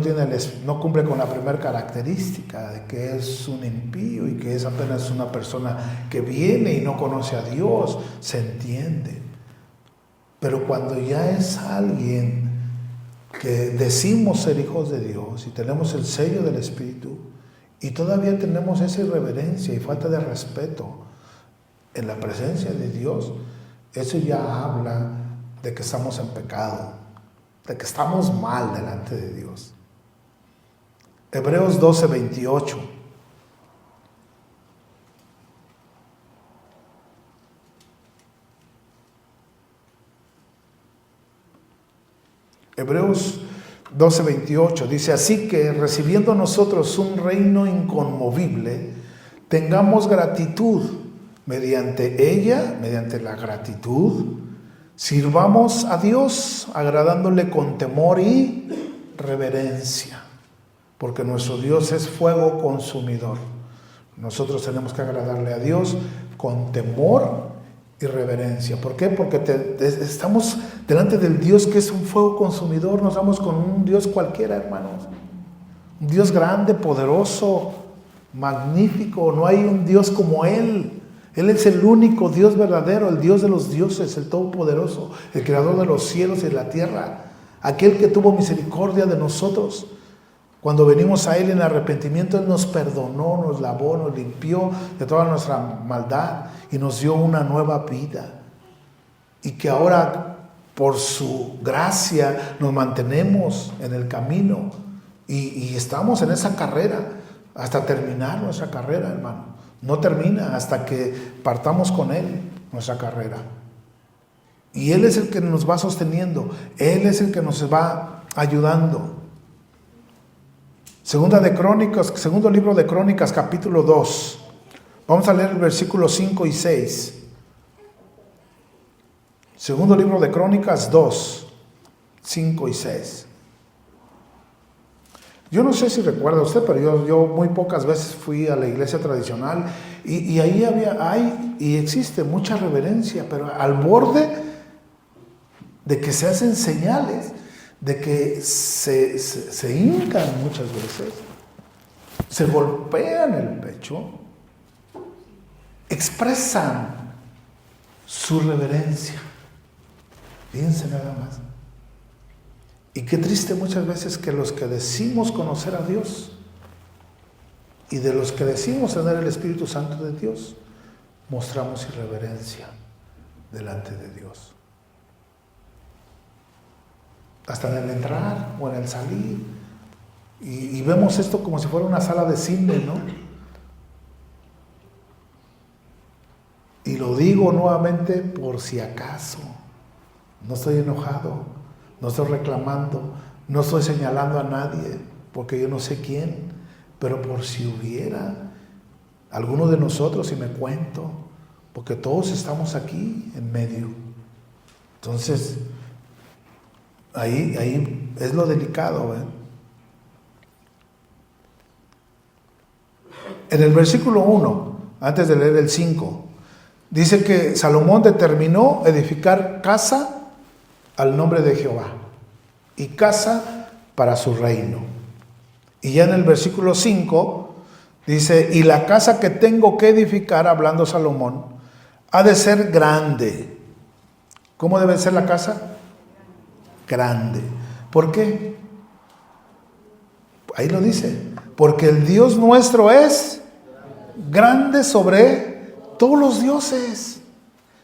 no cumple con la primera característica de que es un impío y que es apenas una persona que viene y no conoce a Dios. Se entiende. Pero cuando ya es alguien que decimos ser hijos de Dios y tenemos el sello del Espíritu y todavía tenemos esa irreverencia y falta de respeto en la presencia de Dios, eso ya habla de que estamos en pecado, de que estamos mal delante de Dios. Hebreos 12:28. Hebreos 12:28 dice: así que recibiendo nosotros un reino inconmovible, tengamos gratitud mediante ella, mediante la gratitud, sirvamos a Dios agradándole con temor y reverencia, porque nuestro Dios es fuego consumidor. Nosotros tenemos que agradarle a Dios con temor y reverencia. ¿Por qué? Porque estamos delante del Dios que es un fuego consumidor. No estamos con un Dios cualquiera, hermanos. Un Dios grande, poderoso, magnífico. No hay un Dios como Él. Él es el único Dios verdadero, el Dios de los dioses, el Todopoderoso, el Creador de los cielos y de la tierra. Aquel que tuvo misericordia de nosotros. Cuando venimos a Él en arrepentimiento, Él nos perdonó, nos lavó, nos limpió de toda nuestra maldad y nos dio una nueva vida. Y que ahora, por su gracia, nos mantenemos en el camino y estamos en esa carrera hasta terminar nuestra carrera, hermano. No termina hasta que partamos con Él nuestra carrera. Y Él es el que nos va sosteniendo, Él es el que nos va ayudando. Segundo libro de Crónicas, capítulo 2. Vamos a leer el versículo 5 y 6. Segundo libro de Crónicas 2, 5 y 6. Yo no sé si recuerda usted, pero yo muy pocas veces fui a la iglesia tradicional y ahí hay y existe mucha reverencia, pero al borde de que se hacen señales, de que se hincan muchas veces, se golpean el pecho, expresan su reverencia. Fíjense nada más. Y qué triste muchas veces que los que decimos conocer a Dios y de los que decimos tener el Espíritu Santo de Dios, mostramos irreverencia delante de Dios. Hasta en el entrar o en el salir. Y vemos esto como si fuera una sala de cine, ¿no? Y lo digo nuevamente por si acaso. No estoy enojado, no estoy reclamando, no estoy señalando a nadie, porque yo no sé quién. Pero por si hubiera alguno de nosotros, y me cuento, porque todos estamos aquí en medio. Entonces, ahí es lo delicado, ¿eh? En el versículo 1, antes de leer el 5, dice que Salomón determinó edificar casa al nombre de Jehová y casa para su reino. Y ya en el versículo 5 dice, y la casa que tengo que edificar, hablando Salomón, ha de ser grande. ¿Cómo debe ser la casa? Grande. ¿Por qué? Ahí lo dice. Porque el Dios nuestro es grande sobre todos los dioses.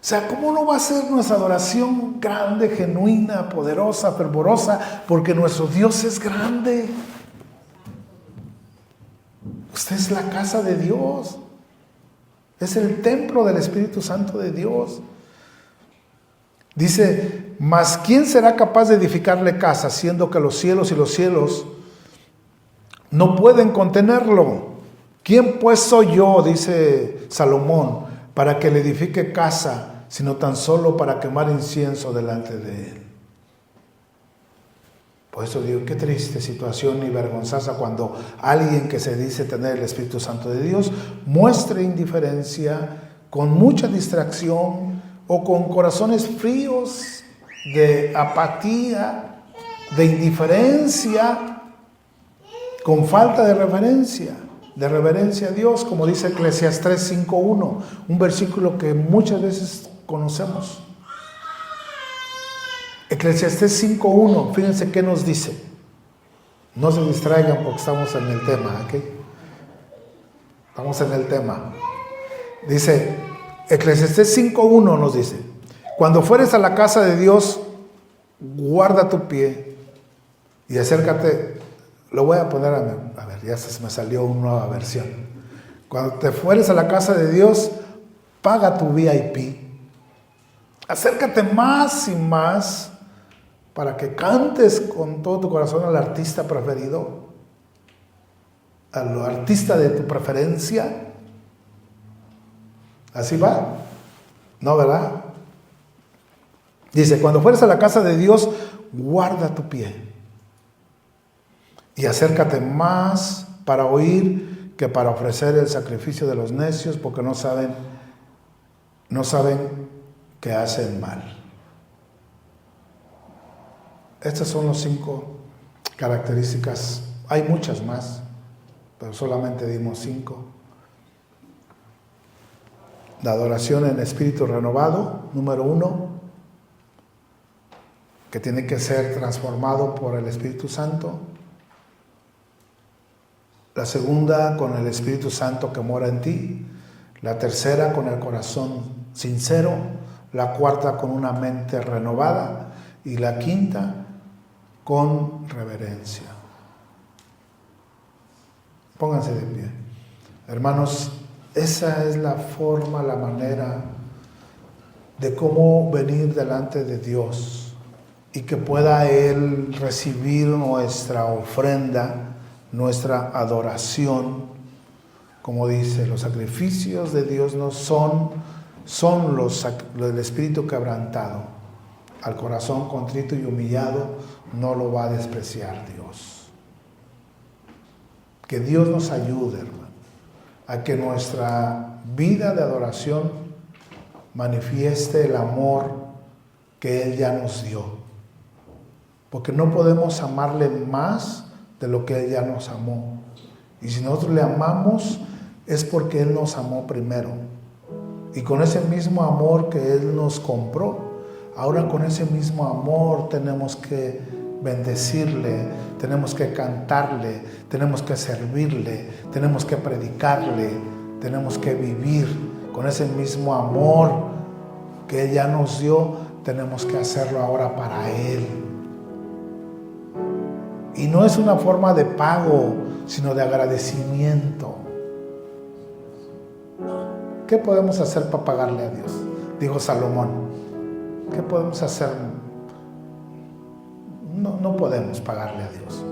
O sea, ¿cómo no va a ser nuestra adoración grande, genuina, poderosa, fervorosa? Porque nuestro Dios es grande. Usted es la casa de Dios. Es el templo del Espíritu Santo de Dios. Dice, mas ¿quién será capaz de edificarle casa, siendo que los cielos y los cielos no pueden contenerlo? ¿Quién pues soy yo, dice Salomón, para que le edifique casa, sino tan solo para quemar incienso delante de él? Por eso digo, qué triste situación y vergonzosa cuando alguien que se dice tener el Espíritu Santo de Dios muestre indiferencia, con mucha distracción o con corazones fríos de apatía, de indiferencia, con falta de reverencia a Dios, como dice Eclesiastés 5:1, un versículo que muchas veces conocemos. Eclesiastés 5:1, fíjense qué nos dice. No se distraigan porque estamos en el tema, ¿ok? Estamos en el tema. Dice, Eclesiastés 5:1 nos dice, cuando fueres a la casa de Dios, guarda tu pie y acércate. Lo voy a poner a ver, ya se me salió una nueva versión. Cuando te fueres a la casa de Dios, paga tu VIP. Acércate más y más para que cantes con todo tu corazón al artista preferido, al artista de tu preferencia. ¿Así va? ¿No, verdad? Dice, cuando fueres a la casa de Dios, guarda tu pie. Y acércate más para oír que para ofrecer el sacrificio de los necios, porque no saben que hacen mal. Estas son las 5 características. Hay muchas más, pero solamente dimos 5. La adoración en espíritu renovado, número 1, que tiene que ser transformado por el Espíritu Santo. La segunda, con el Espíritu Santo que mora en ti. La tercera, con el corazón sincero. La cuarta, con una mente renovada. Y la quinta, con reverencia. Pónganse de pie. Hermanos, esa es la forma, la manera de cómo venir delante de Dios y que pueda Él recibir nuestra ofrenda, nuestra adoración. Como dice, los sacrificios de Dios no son el espíritu quebrantado. Al corazón contrito y humillado no lo va a despreciar Dios. Que Dios nos ayude, hermano, a que nuestra vida de adoración manifieste el amor que Él ya nos dio. Porque no podemos amarle más de lo que Él ya nos amó. Y si nosotros le amamos, es porque Él nos amó primero. Y con ese mismo amor que Él nos compró, ahora con ese mismo amor tenemos que bendecirle, tenemos que cantarle, tenemos que servirle, tenemos que predicarle, tenemos que vivir con ese mismo amor que Él ya nos dio, tenemos que hacerlo ahora para Él. Y no es una forma de pago, sino de agradecimiento. ¿Qué podemos hacer para pagarle a Dios? Dijo Salomón. ¿Qué podemos hacer? No podemos pagarle a Dios.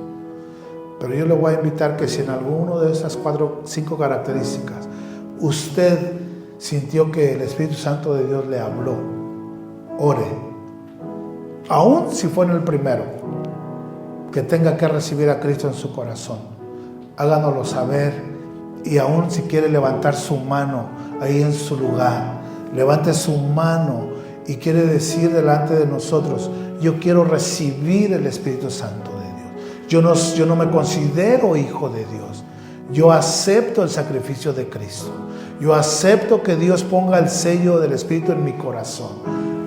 Pero yo le voy a invitar que si en alguno de esas 5 características usted sintió que el Espíritu Santo de Dios le habló, ore. Aún si fue en el primero, que tenga que recibir a Cristo en su corazón, háganoslo saber. Y aún si quiere levantar su mano ahí en su lugar, levante su mano y quiere decir delante de nosotros: yo quiero recibir el Espíritu Santo de Dios. Yo no me considero hijo de Dios. Yo acepto el sacrificio de Cristo. Yo acepto que Dios ponga el sello del Espíritu en mi corazón.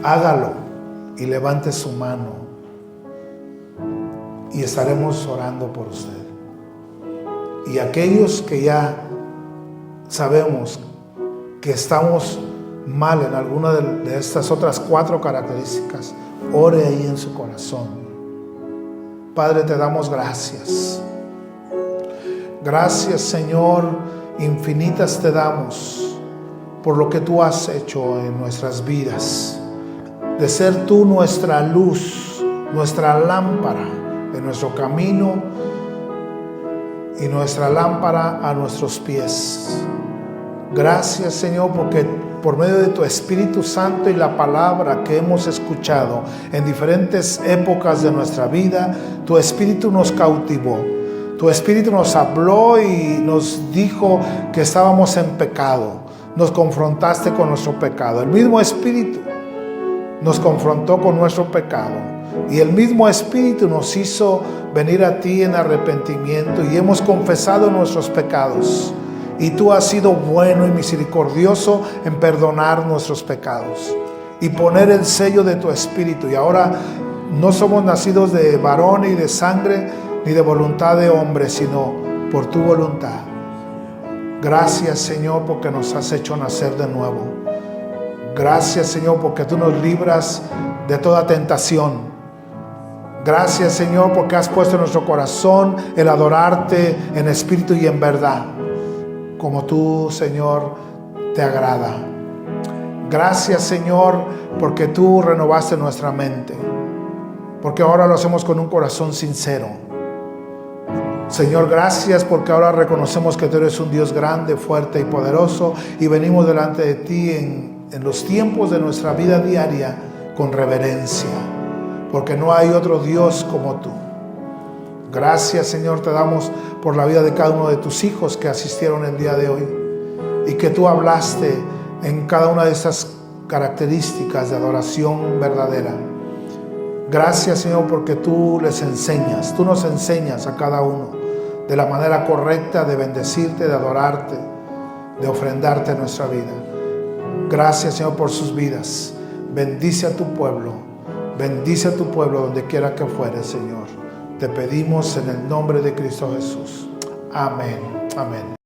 Hágalo y levante su mano y estaremos orando por usted. Y aquellos que ya sabemos que estamos mal en alguna de estas otras 4 características, ore ahí en su corazón. Padre, te damos gracias. Gracias, Señor, infinitas te damos por lo que tú has hecho en nuestras vidas, de ser tú nuestra luz, nuestra lámpara en nuestro camino y nuestra lámpara a nuestros pies. Gracias, Señor, porque por medio de tu Espíritu Santo y la palabra que hemos escuchado en diferentes épocas de nuestra vida, tu Espíritu nos cautivó. Tu Espíritu nos habló y nos dijo que estábamos en pecado. Nos confrontaste con nuestro pecado. El mismo Espíritu nos confrontó con nuestro pecado. Y el mismo Espíritu nos hizo venir a ti en arrepentimiento y hemos confesado nuestros pecados. Y tú has sido bueno y misericordioso en perdonar nuestros pecados y poner el sello de tu Espíritu. Y ahora no somos nacidos de varón y de sangre ni de voluntad de hombre, sino por tu voluntad. Gracias, Señor, porque nos has hecho nacer de nuevo. Gracias, Señor, porque tú nos libras de toda tentación. Gracias, Señor, porque has puesto en nuestro corazón el adorarte en espíritu y en verdad, como tú, Señor, te agrada. Gracias, Señor, porque tú renovaste nuestra mente, porque ahora lo hacemos con un corazón sincero. Señor, gracias porque ahora reconocemos que tú eres un Dios grande, fuerte y poderoso, y venimos delante de ti en los tiempos de nuestra vida diaria con reverencia, porque no hay otro Dios como tú. Gracias, Señor, te damos por la vida de cada uno de tus hijos que asistieron el día de hoy y que tú hablaste en cada una de estas características de adoración verdadera. Gracias, Señor, porque tú les enseñas, tú nos enseñas a cada uno de la manera correcta de bendecirte, de adorarte, de ofrendarte en nuestra vida. Gracias, Señor, por sus vidas. Bendice a tu pueblo donde quiera que fuere, Señor. Te pedimos en el nombre de Cristo Jesús. Amén. Amén.